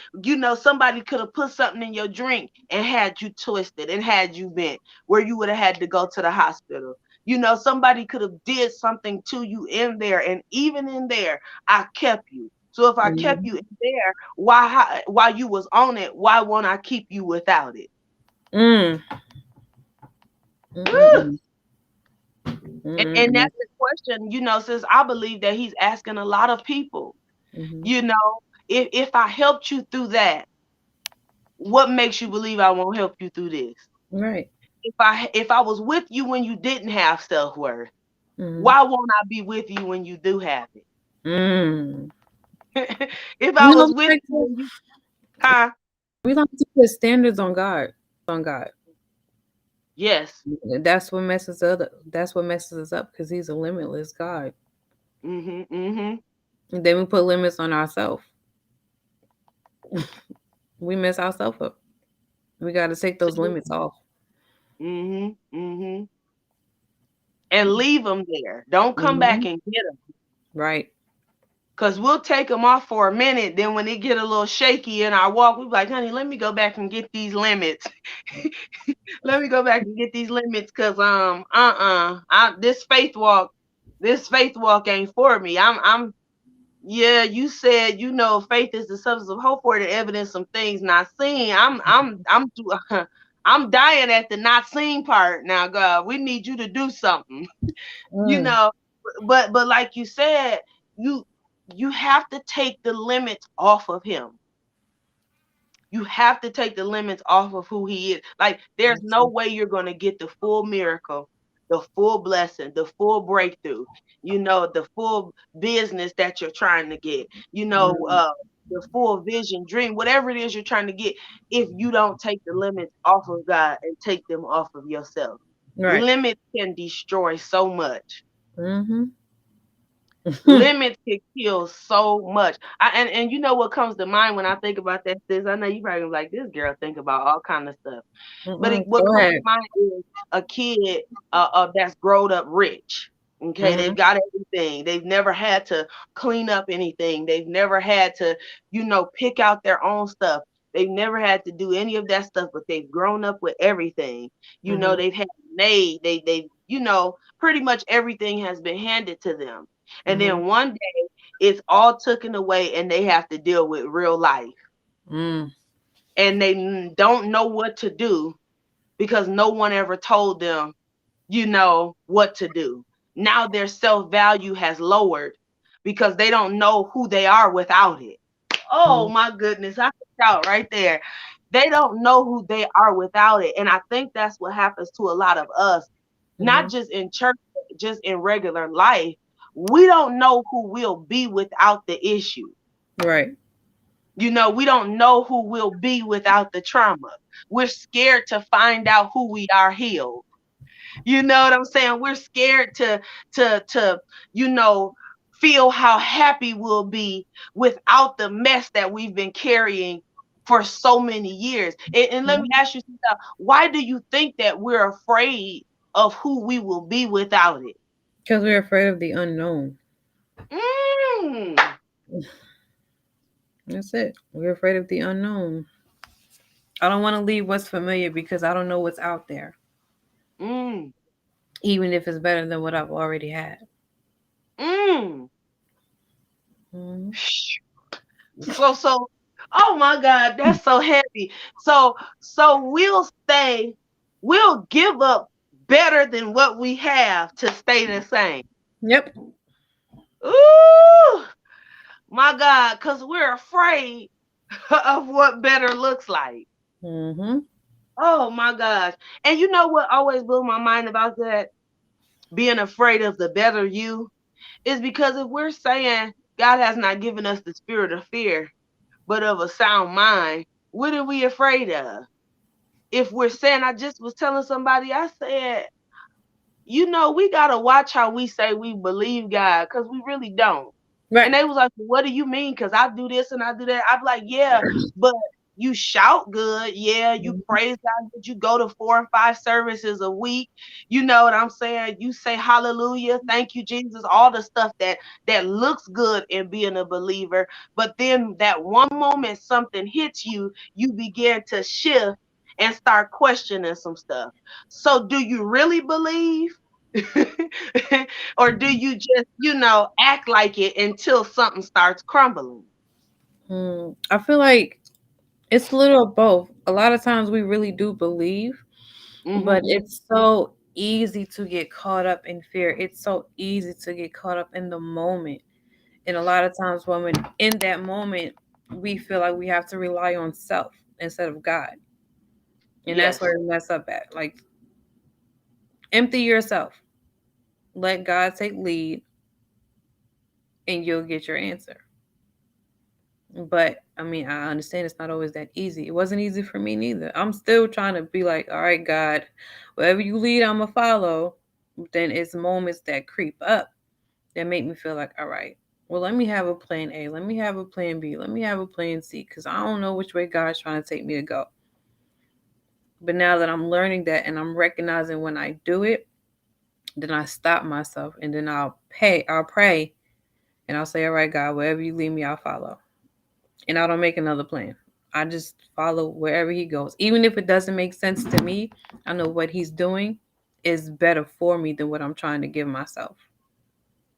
S1: somebody could have put something in your drink and had you twisted and had you bent where you would have had to go to the hospital. Somebody could have did something to you in there, and even in there, I kept you. So if I kept
S2: Mhm.
S1: you in there, while you was on it, why won't I keep you without it?
S2: Mm.
S1: Woo!
S2: Mm-mm-mm.
S1: And
S2: Mm-mm-mm.
S1: that's the question, since I believe that he's asking a lot of people,
S2: Mhm.
S1: you know, if I helped you through that, What makes you believe I won't help you through this?
S2: Right.
S1: If I was with you when you didn't have self-worth,
S2: Mm-hmm.
S1: why won't I be with you when you do have
S2: Mm.
S1: it? If I
S2: We
S1: was
S2: don't
S1: with
S2: like
S1: you
S2: to
S1: when you, huh?
S2: we like to put standards on God. On God.
S1: Yes.
S2: That's what messes us up because He's a limitless God.
S1: Mhm. Mhm.
S2: And then we put limits on ourselves. We mess ourselves up. We got to take those limits off.
S1: Mhm. Mhm. And leave them there. Don't come back
S2: Hmm.
S1: and get them.
S2: Right.
S1: Cause we'll take them off for a minute. Then when it get a little shaky in our walk, we be like, honey, let me go back and get these limits. Let me go back and get these limits. Cause this faith walk ain't for me. I'm yeah, you said, faith is the substance of hope for the evidence some things not seen. I'm dying at the not seen part now, God. We need you to do something, you
S2: Mm.
S1: know. But like you said, you you have to take the limits off of him. You have to take the limits off of who he is. Like, there's
S2: That's
S1: no
S2: it.
S1: way you're going to get the full miracle, the full blessing, the full breakthrough, the full business that you're trying to get,
S2: Mm.
S1: the full vision, dream, whatever it is you're trying to get, if you don't take the limits off of God and take them off of yourself.
S2: Right.
S1: Limits can destroy so much.
S2: Mm-hmm.
S1: Limits can kill so much. And you know what comes to mind when I think about that, sis? I know you probably gonna be like, this girl think about all kind of stuff. But
S2: Mm-mm.
S1: what
S2: Go
S1: comes to
S2: ahead.
S1: mind is a kid that's growed up rich. Okay, they've
S2: Mm-hmm.
S1: got everything. They've never had to clean up anything. They've never had to, pick out their own stuff. They've never had to do any of that stuff, but they've grown up with everything.
S2: Mm-hmm.
S1: They've had pretty much everything has been handed to them. And
S2: Mm-hmm.
S1: then one day it's all taken away and they have to deal with real life.
S2: Mm.
S1: And they don't know what to do because no one ever told them, what to do. Now their self value has lowered because they don't know who they are without it. Oh my goodness, I could shout right there. They don't know who they are without it. And I think that's what happens to a lot of us,
S2: Mm-hmm.
S1: not just in church, but just in regular life. We don't know who we'll be without the issue.
S2: Right.
S1: We don't know who we'll be without the trauma. We're scared to find out who we are healed. You know what I'm saying? We're scared to you know feel how happy we'll be without the mess that we've been carrying for so many years. And let me ask you something. Why do you think that we're afraid of who we will be without it?
S2: Because we're afraid of the unknown.
S1: Mm,
S2: That's it. We're afraid of the unknown. I don't want to leave what's familiar because I don't know what's out there,
S1: mm,
S2: even if it's better than what I've already had.
S1: mm.
S2: Mm-hmm.
S1: So, oh my God, that's so heavy. So we'll give up better than what we have to stay the same.
S2: Yep.
S1: Ooh, my God, because we're afraid of what better looks like.
S2: Mm-hmm.
S1: Oh my gosh. And you know what always blew my mind about that? Being afraid of the better you is because if we're saying God has not given us the spirit of fear, but of a sound mind, what are we afraid of? If we're saying, I just was telling somebody, I said, we gotta watch how we say we believe God, because we really don't. And
S2: Right.
S1: they was like, well, what do you mean? Because I do this and I do that. I'm like, yeah, but you shout good, yeah, you
S2: Mm-hmm.
S1: praise God, but you go to 4 or 5 services a week. You know what I'm saying? You say hallelujah, thank you, Jesus, all the stuff that looks good in being a believer. But then that one moment something hits you, you begin to shift and start questioning some stuff. So do you really believe? Or do you just, act like it until something starts crumbling?
S2: I feel like it's a little of both. A lot of times we really do believe, but
S1: Hmm.
S2: it's so easy to get caught up in fear. It's so easy to get caught up in the moment. And a lot of times when in that moment we feel like we have to rely on self. instead of God. And that's
S1: Yes.
S2: where we mess up at. Like, empty yourself. Let God take lead and you'll get your answer. But I mean, I understand it's not always that easy. It wasn't easy for me neither. I'm still trying to be like, all right, God, wherever you lead, I'm going to follow. But then it's moments that creep up that make me feel like, all right, well, let me have a plan A. Let me have a plan B. Let me have a plan C because I don't know which way God's trying to take me to go. But now that I'm learning that and I'm recognizing when I do it, then I stop myself and then I'll pray and I'll say, all right, God, wherever you lead me, I'll follow. And I don't make another plan. I just follow wherever he goes. Even if it doesn't make sense to me, I know what he's doing is better for me than what I'm trying to give myself.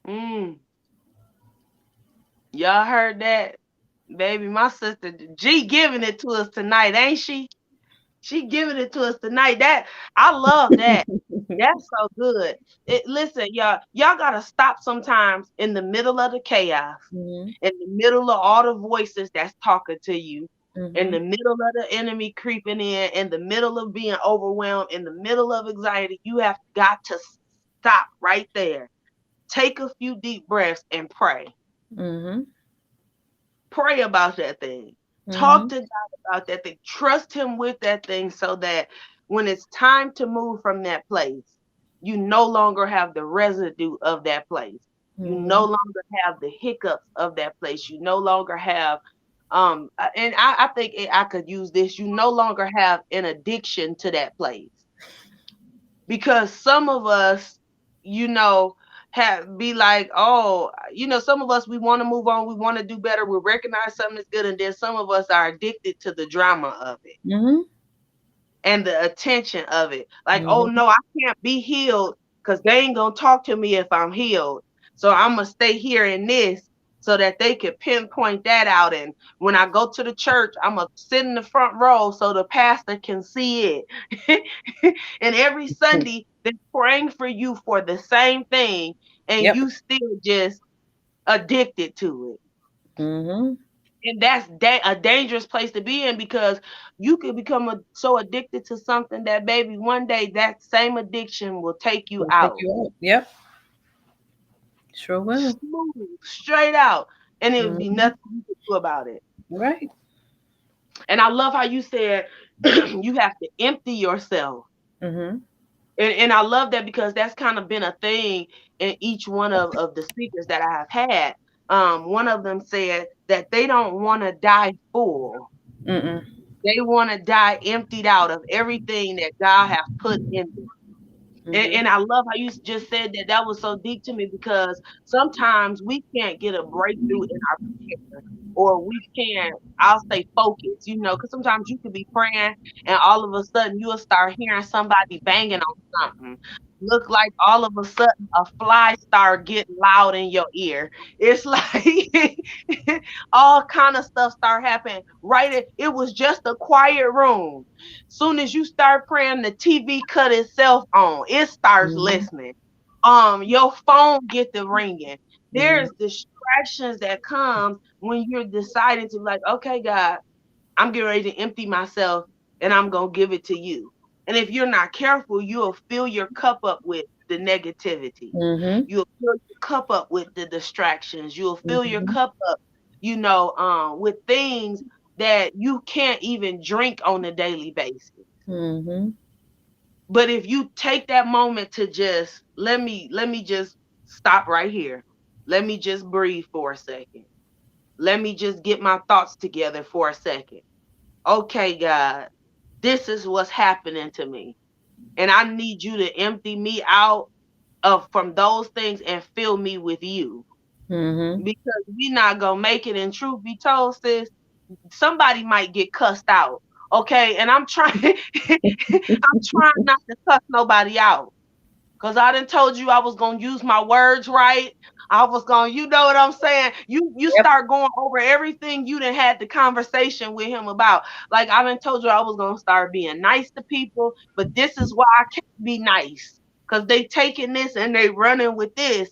S1: Mm. Y'all heard that? Baby, my sister G giving it to us tonight, ain't she? She giving it to us tonight. That I love that. That's so good. Listen, y'all gotta stop sometimes in the middle of the chaos,
S2: Mhm.
S1: in the middle of all the voices that's talking to you, in
S2: Mhm.
S1: the middle of the enemy creeping in the middle of being overwhelmed, in the middle of anxiety. You have got to stop right there. Take a few deep breaths and pray.
S2: Mhm.
S1: Pray about that thing. Talk
S2: Mhm.
S1: to God about that thing. Trust Him with that thing so that when it's time to move from that place, you no longer have the residue of that place. You no
S2: Mhm.
S1: longer have the hiccups of that place. You no longer have, and I think I could use this. You no longer have an addiction to that place because some of us, you know, have be like, oh, some of us we want to move on, we want to do better, we recognize something is good, and then some of us are addicted to the drama of it
S2: Mhm.
S1: and the attention of it. Like, oh
S2: Mhm.
S1: no, I can't be healed because they ain't gonna talk to me if I'm healed. So I'm gonna stay here in this so that they can pinpoint that out. And when I go to the church, I'm gonna sit in the front row so the pastor can see it. And every Sunday they're praying for you for the same thing, and
S2: Yep.
S1: you still just addicted to it.
S2: Mhm.
S1: And that's a dangerous place to be in because you could become so addicted to something that baby one day that same addiction will take you
S2: It'll take
S1: out
S2: you out. Yep. Sure will.
S1: smooth straight out, and it would be
S2: Mhm.
S1: nothing you could do about it.
S2: Right.
S1: And I love how you said you have to empty yourself.
S2: Mhm.
S1: And I love that because that's kind of been a thing in each one of the speakers that I have had. One of them said that they don't want to die full.
S2: Mm-mm.
S1: They want to die emptied out of everything that God has put in them.
S2: Mhm.
S1: And I love how you just said that. That was so deep to me because sometimes we can't get a breakthrough in our prayer, or we can't, I'll say focus, because sometimes you could be praying and all of a sudden you'll start hearing somebody banging on something. Look like all of a sudden a fly start getting loud in your ear. It's like all kind of stuff start happening. Right, it was just a quiet room. Soon as you start praying, the TV cut itself on. It starts
S2: Mhm.
S1: listening. Your phone get the ringing.
S2: Mhm.
S1: There's distractions that come when you're deciding to like, okay, God, I'm getting ready to empty myself and I'm gonna give it to you. And if you're not careful, you'll fill your cup up with the negativity.
S2: Mhm.
S1: You'll fill your cup up with the distractions. You'll fill your
S2: Mhm.
S1: cup up, with things that you can't even drink on a daily basis.
S2: Mhm.
S1: But if you take that moment to just let me just stop right here. Let me just breathe for a second. Let me just get my thoughts together for a second. Okay, God, this is what's happening to me. And I need you to empty me out of from those things and fill me with you.
S2: Mhm.
S1: Because we not gonna make it. And truth be told, sis, somebody might get cussed out. Okay. And I'm trying I'm trying not to cuss nobody out. Cause I done told you I was gonna use my words right. I was gonna, you know what I'm saying? You
S2: Yep.
S1: start going over everything you done had the conversation with him about. Like I done told you I was gonna start being nice to people, but this is why I can't be nice. Cause they taking this and they running with this.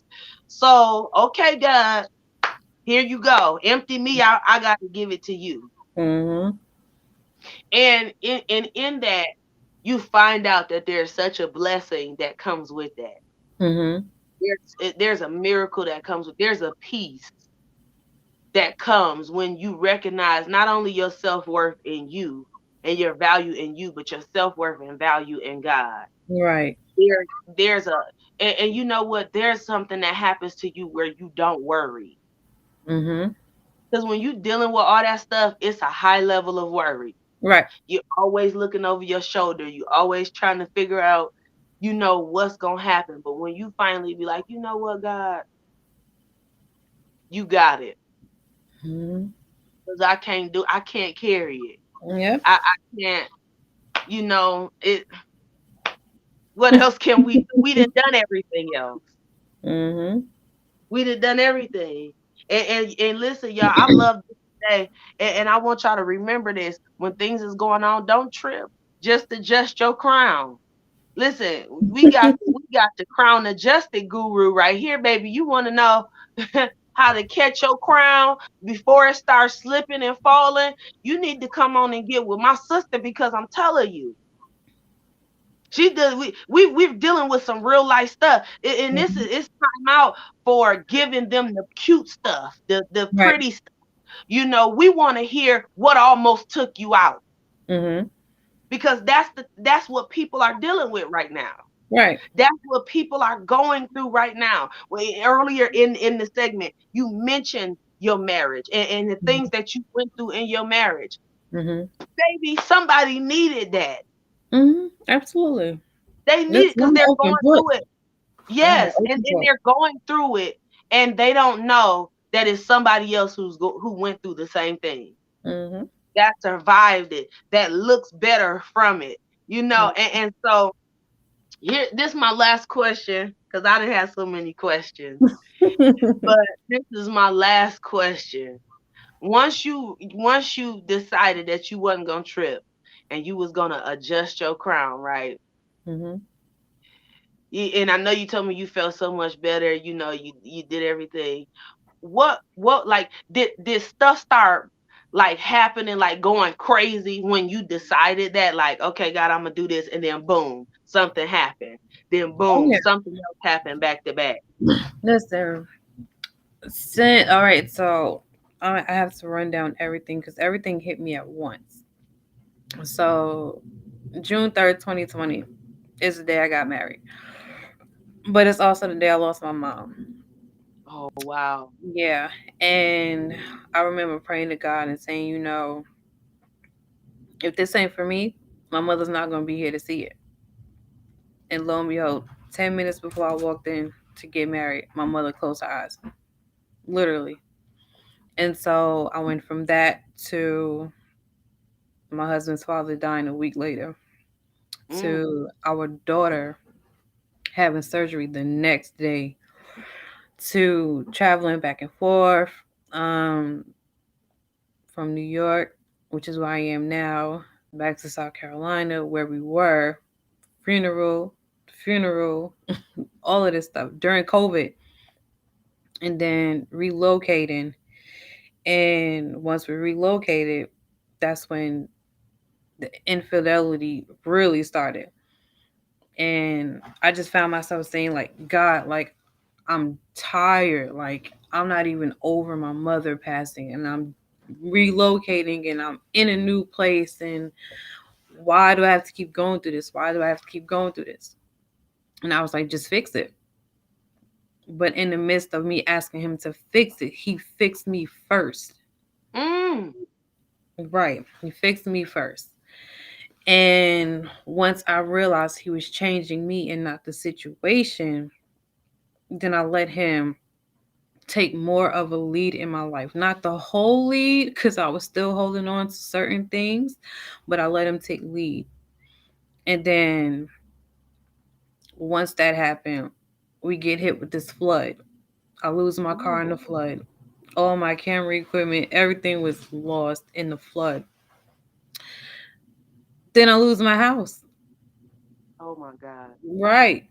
S1: So okay, God, here you go. Empty me out. I gotta give it to you.
S2: Mhm.
S1: And in that, you find out that there's such a blessing that comes with that.
S2: Mhm.
S1: There's a miracle that comes with. There's a peace that comes when you recognize not only your self-worth in you and your value in you, but your self-worth and value in God.
S2: Right.
S1: There, there's a and you know what? There's something that happens to you where you don't worry.
S2: Mhm.
S1: Because when you're dealing with all that stuff, it's a high level of worry.
S2: Right.
S1: You're always looking over your shoulder. You're always trying to figure out, what's gonna happen. But when you finally be like, you know what, God, you got it.
S2: Mhm.
S1: Because I can't carry it.
S2: Yep.
S1: I can't, it what else can we do? We done everything else.
S2: Mhm.
S1: We done everything. And listen, y'all, I love this today. And I want y'all to remember this. When things is going on, don't trip. Just adjust your crown. Listen, we got the crown adjusted guru right here, baby. You want to know how to catch your crown before it starts slipping and falling? You need to come on and get with my sister because I'm telling you, she does. We're dealing with some real life stuff, and this is
S2: Mhm.
S1: it's time out for giving them the cute stuff, the
S2: Right.
S1: pretty stuff. We want to hear what almost took you out
S2: Mhm.
S1: because that's what people are dealing with right now.
S2: Right.
S1: That's what people are going through right now. Earlier in the segment, you mentioned your marriage and the things
S2: Mhm.
S1: that you went through in your marriage.
S2: Mhm.
S1: Baby, somebody needed that.
S2: Mhm. Absolutely.
S1: They
S2: This
S1: need it because
S2: one
S1: they're
S2: open
S1: going
S2: book.
S1: through it.
S2: I got
S1: Yes, and,
S2: open
S1: and
S2: book.
S1: they're going through it, and they don't know that it's somebody else who went through the same thing,
S2: Mhm.
S1: that survived it, that looks better from it. And so here, this is my last question because I didn't have so many questions. But this is my last question. Once you decided that you wasn't gonna trip and you was gonna adjust your crown, right?
S2: Mhm.
S1: And I know you told me you felt so much better. You did everything. What like did stuff start like happening, like going crazy when you decided that, like, okay, God, I'm gonna do this, and then boom, something happened. Then
S2: Oh
S1: boom,
S2: yeah.
S1: something else happened back to back.
S2: Listen. All right. So I have to run down everything because everything hit me at once. So June 3rd, 2020 is the day I got married, but it's also the day I lost my mom.
S1: Oh wow.
S2: Yeah, and I remember praying to God and saying, if this ain't for me, my mother's not gonna be here to see it. And lo and behold, 10 minutes before I walked in to get married, my mother closed her eyes, literally. And so I went from that to my husband's father dying a week later
S1: Mm,
S2: to our daughter having surgery the next day to traveling back and forth um, from New York, which is where I am now, back to South Carolina, where we were, funeral, funeral, all of this stuff during COVID, and then relocating. And once we relocated, that's when the infidelity really started. And I just found myself saying, like, God, like, I'm tired. Like, I'm not even over my mother passing, and I'm relocating and I'm in a new place. And why do I have to keep going through this? Why do I have to keep going through this? And I was like, just fix it. But in the midst of me asking him to fix it, he fixed me first.
S1: mm,
S2: Right. He fixed me first. And once I realized he was changing me and not the situation, then I let him take more of a lead in my life. Not the whole lead, because I was still holding on to certain things, but I let him take lead. And then once that happened, we get hit with this flood. I lose my car in
S1: mm.
S2: the flood. All my camera equipment, everything was lost in the flood. Then I lose my house.
S1: Oh my God.
S2: Right.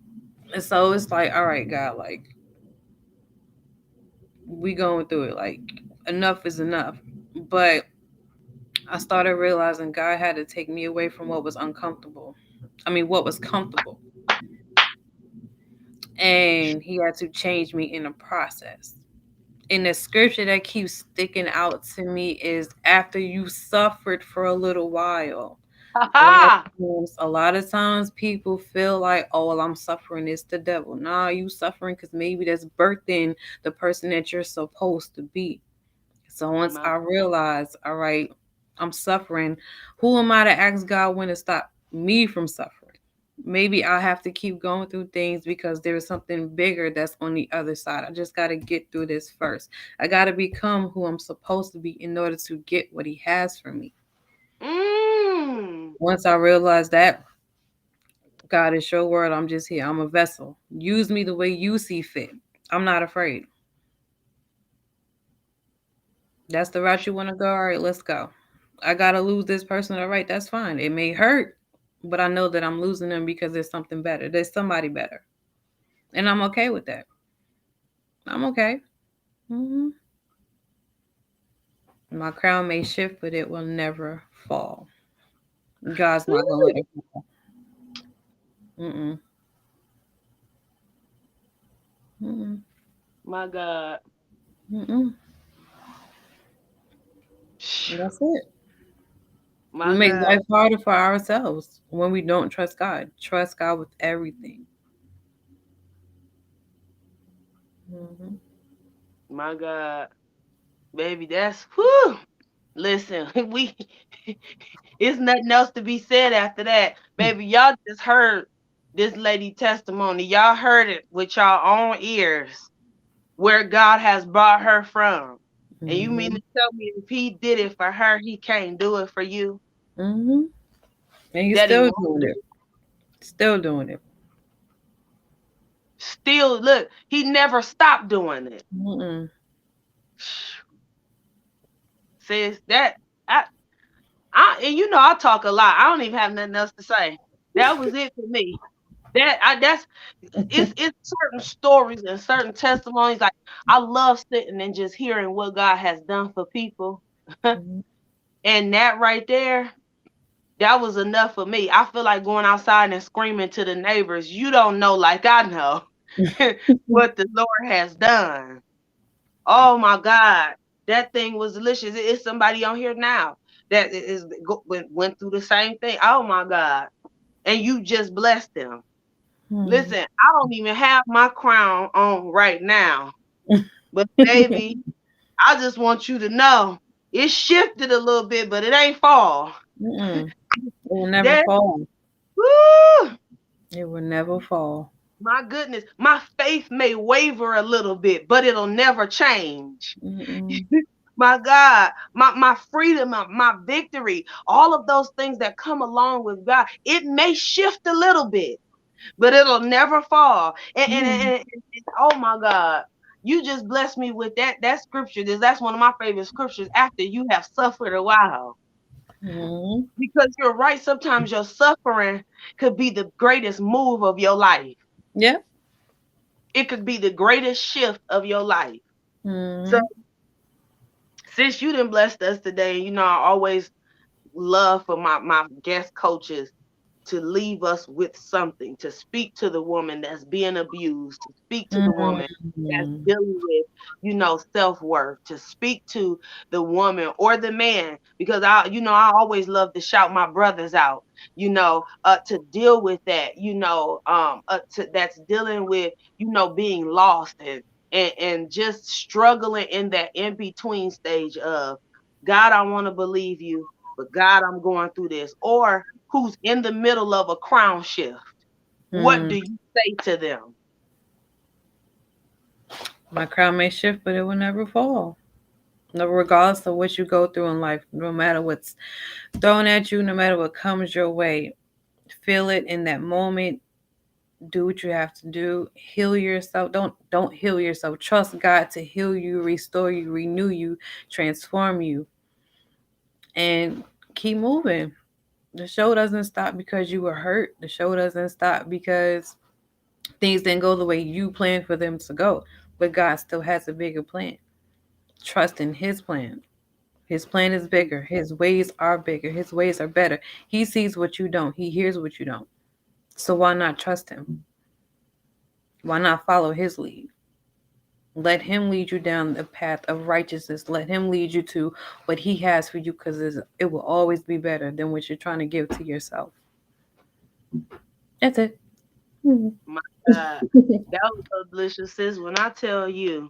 S2: And so it's like, all right, God, like, we going through it. Like, enough is enough. But I started realizing God had to take me away from what was uncomfortable. I mean, what was comfortable. And he had to change me in the process. And the scripture that keeps sticking out to me is after you suffered for a little while.
S1: Ha ha.
S2: A lot of times people feel like, oh, well, I'm suffering, it's the devil. Nah, you suffering because maybe that's birthing the person that you're supposed to be. So once
S1: My
S2: I realized, all right, I'm suffering, who am I to ask God when to stop me from suffering? Maybe I have to keep going through things because there's something bigger that's on the other side. I just got to get through this first. I got to become who I'm supposed to be in order to get what He has for me.
S1: mm,
S2: Once I realized that, God is your word, I'm just here. I'm a vessel. Use me the way you see fit. I'm not afraid. That's the route you want to go. All right, let's go. I got to lose this person. All right, that's fine. It may hurt, but I know that I'm losing them because there's something better. There's somebody better. And I'm okay with that. I'm okay. hmm My crown may shift, but it will never fall. God's not going to let it fall. Mm-mm. Mm-mm.
S1: my God.
S2: Mm-mm. That's it. We
S1: My
S2: make
S1: God.
S2: life harder for ourselves when we don't trust God. Trust God with everything. hmm
S1: My God. Baby, that's whew. Listen, we it's nothing else to be said after that. Baby, y'all just heard this lady testimony. Y'all heard it with y'all own ears where God has brought her from. And you mean
S2: hmm
S1: to tell me if he did it for her, he can't do it for you?
S2: hmm And he's
S1: That he
S2: still
S1: won't
S2: doing
S1: do
S2: it.
S1: it.
S2: Still doing it.
S1: Still, look, he never stopped doing it.
S2: Mm-mm.
S1: Says that I and you know I talk a lot. I don't even have nothing else to say. That was it for me. That's it's certain stories and certain testimonies. Like I love sitting and just hearing what God has done for people.
S2: Mhm.
S1: And that right there, that was enough for me. I feel like going outside and screaming to the neighbors, you don't know like I know what the Lord has done. Oh my God. That thing was delicious. It's somebody on here now that went through the same thing. Oh my God. And you just blessed them.
S2: Mhm.
S1: Listen, I don't even have my crown on right now. But baby, I just want you to know it shifted a little bit, but it ain't fall.
S2: Mm-mm. It will never
S1: That
S2: fall.
S1: woo,
S2: It will never fall.
S1: my goodness, my faith may waver a little bit, but it'll never change.
S2: Mm-mm.
S1: My God, my freedom, my victory, all of those things that come along with God, it may shift a little bit, but it'll never fall.
S2: Mm-mm.
S1: And oh my God, you just blessed me with that scripture. That's one of my favorite scriptures. After you have suffered a while,
S2: Mhm.
S1: because you're right. Sometimes your suffering could be the greatest move of your life.
S2: Yep.
S1: It could be the greatest shift of your life. So
S2: Mhm.
S1: since you done blessed us today, you know I always love for my guest coaches to leave us with something, to speak to the woman that's being abused, to speak to the woman that's
S2: Mhm.
S1: dealing with, self-worth, to speak to the woman or the man, because I always love to shout my brothers out, to deal with that, that's dealing with, being lost and just struggling in that in between stage of God, I want to believe you, but God, I'm going through this, or who's in the middle of a crown shift. What
S2: Mm.
S1: do you say to them?
S2: My crown may shift, but it will never fall. No, regardless of what you go through in life, no matter what's thrown at you, no matter what comes your way, feel it in that moment. Do what you have to do. Heal yourself. Don't heal yourself. Trust God to heal you, restore you, renew you, transform you, and keep moving. The show doesn't stop because you were hurt. The show doesn't stop because things didn't go the way you planned for them to go. But God still has a bigger plan. Trust in His plan. His plan is bigger. His ways are bigger. His ways are better. He sees what you don't. He hears what you don't. So why not trust him? Why not follow his lead? Let him lead you down the path of righteousness. Let him lead you to what he has for you, because it will always be better than what you're trying to give to yourself. That's it. Mhm.
S1: My God. That was so delicious, sis. When I tell you,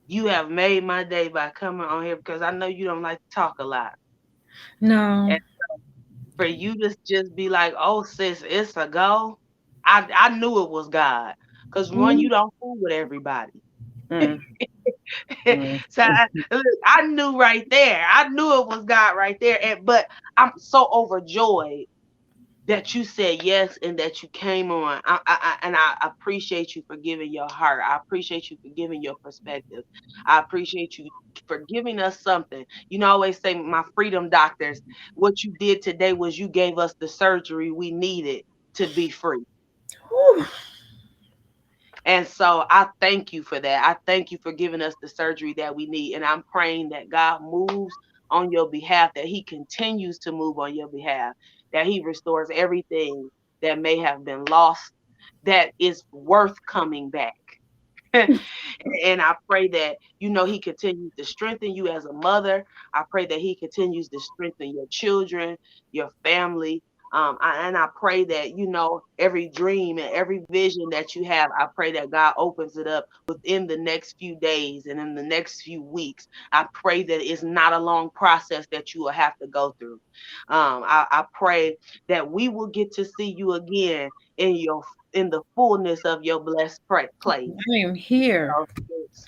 S1: you have made my day by coming on here because I know you don't like to talk a lot.
S2: No.
S1: And for you to just be like, oh, sis, it's a go. I knew it was God. Because one, you
S2: Mm,
S1: don't fool with everybody.
S2: mm, mm.
S1: So look, I knew right there. I knew it was God right there. But I'm so overjoyed that you said yes and that you came on. And I appreciate you for giving your heart. I appreciate you for giving your perspective. I appreciate you for giving us something. You know, I always say, my freedom doctors, what you did today was you gave us the surgery we needed to be free.
S2: Whew.
S1: And so I thank you for that. I thank you for giving us the surgery that we need. And I'm praying that God moves on your behalf, that He continues to move on your behalf, that He restores everything that may have been lost, that is worth coming back. And I pray that, He continues to strengthen you as a mother. I pray that He continues to strengthen your children, your family. And I pray that, every dream and every vision that you have, I pray that God opens it up within the next few days and in the next few weeks. I pray that it's not a long process that you will have to go through. I pray that we will get to see you again in the fullness of your blessed place.
S2: I am here.
S1: So,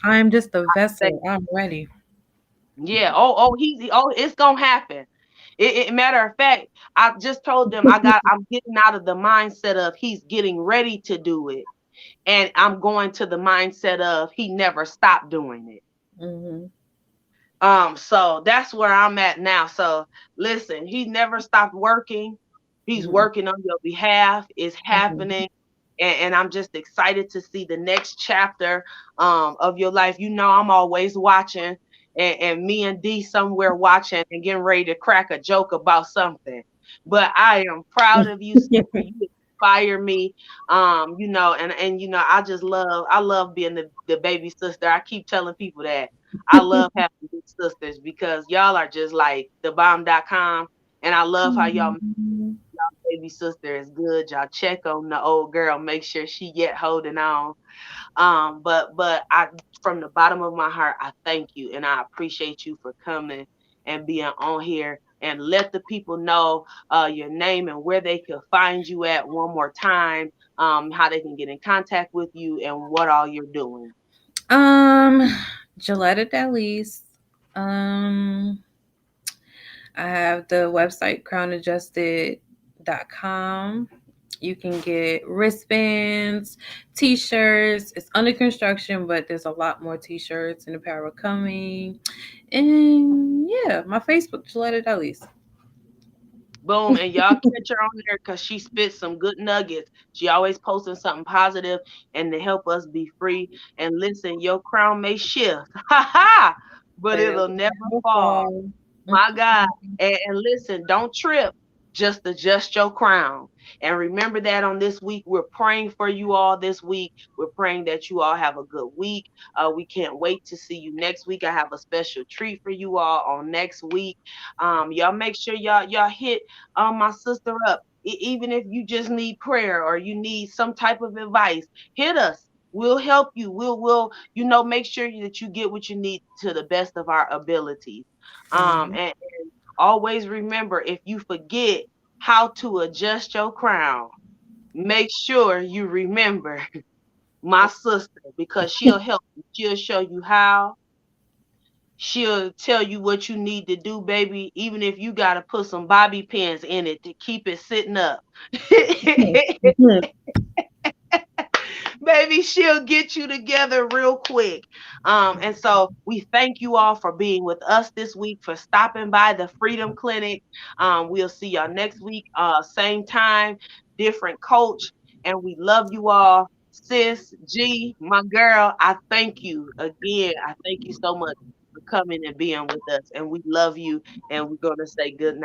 S2: I am just a
S1: thank
S2: vessel. I'm ready.
S1: yeah. It's gonna happen. Matter of fact, I just told them I'm getting out of the mindset of he's getting ready to do it, and I'm going to the mindset of he never stopped doing it.
S2: Hmm.
S1: So that's where I'm at now. So listen, he never stopped working. He's
S2: Hmm.
S1: working on your behalf. It's
S2: Hmm.
S1: happening. And I'm just excited to see the next chapter of your life. I'm always watching, and me and D somewhere watching and getting ready to crack a joke about something. But I am proud of you, sister. You inspire me. I love being the baby sister. I keep telling people that. I love having big sisters because y'all are just like the bomb.com. And I love how y'all baby sister is good. Y'all check on the old girl, make sure she yet holding on. But I, from the bottom of my heart, I thank you and I appreciate you for coming and being on here, and let the people know your name and where they can find you at one more time, how they can get in contact with you and what all you're doing.
S2: Um, Gilletta Delis. Um, I have the website crownadjusted.com. You can get wristbands, t-shirts. It's under construction, but there's a lot more t-shirts and apparel coming. And yeah, my Facebook, Gilletta Delis.
S1: Boom. And y'all catch her on there because she spits some good nuggets. She always posting something positive and to help us be free. And listen, your crown may shift. Ha ha. But
S2: But it
S1: it'll
S2: will
S1: never
S2: never
S1: fall.
S2: fall.
S1: My God. And listen, don't trip. Just adjust your crown. And remember that on this week, we're praying for you all this week. We're praying that you all have a good week. We can't wait to see you next week. I have a special treat for you all on next week. Y'all make sure y'all hit my sister up. Even if you just need prayer or you need some type of advice, hit us. We'll help you. Make sure that you get what you need to the best of our abilities.
S2: Mhm.
S1: And always remember, if you forget how to adjust your crown, make sure you remember my sister, because she'll help you. She'll show you how. She'll tell you what you need to do, baby, even if you got to put some bobby pins in it to keep it sitting up. Baby, she'll get you together real quick. And so we thank you all for being with us this week, for stopping by the Freedom Clinic. We'll see y'all next week, same time, different coach. And we love you all. Sis G, my girl, I thank you again. I thank you so much for coming and being with us. And we love you. And we're going to say good night.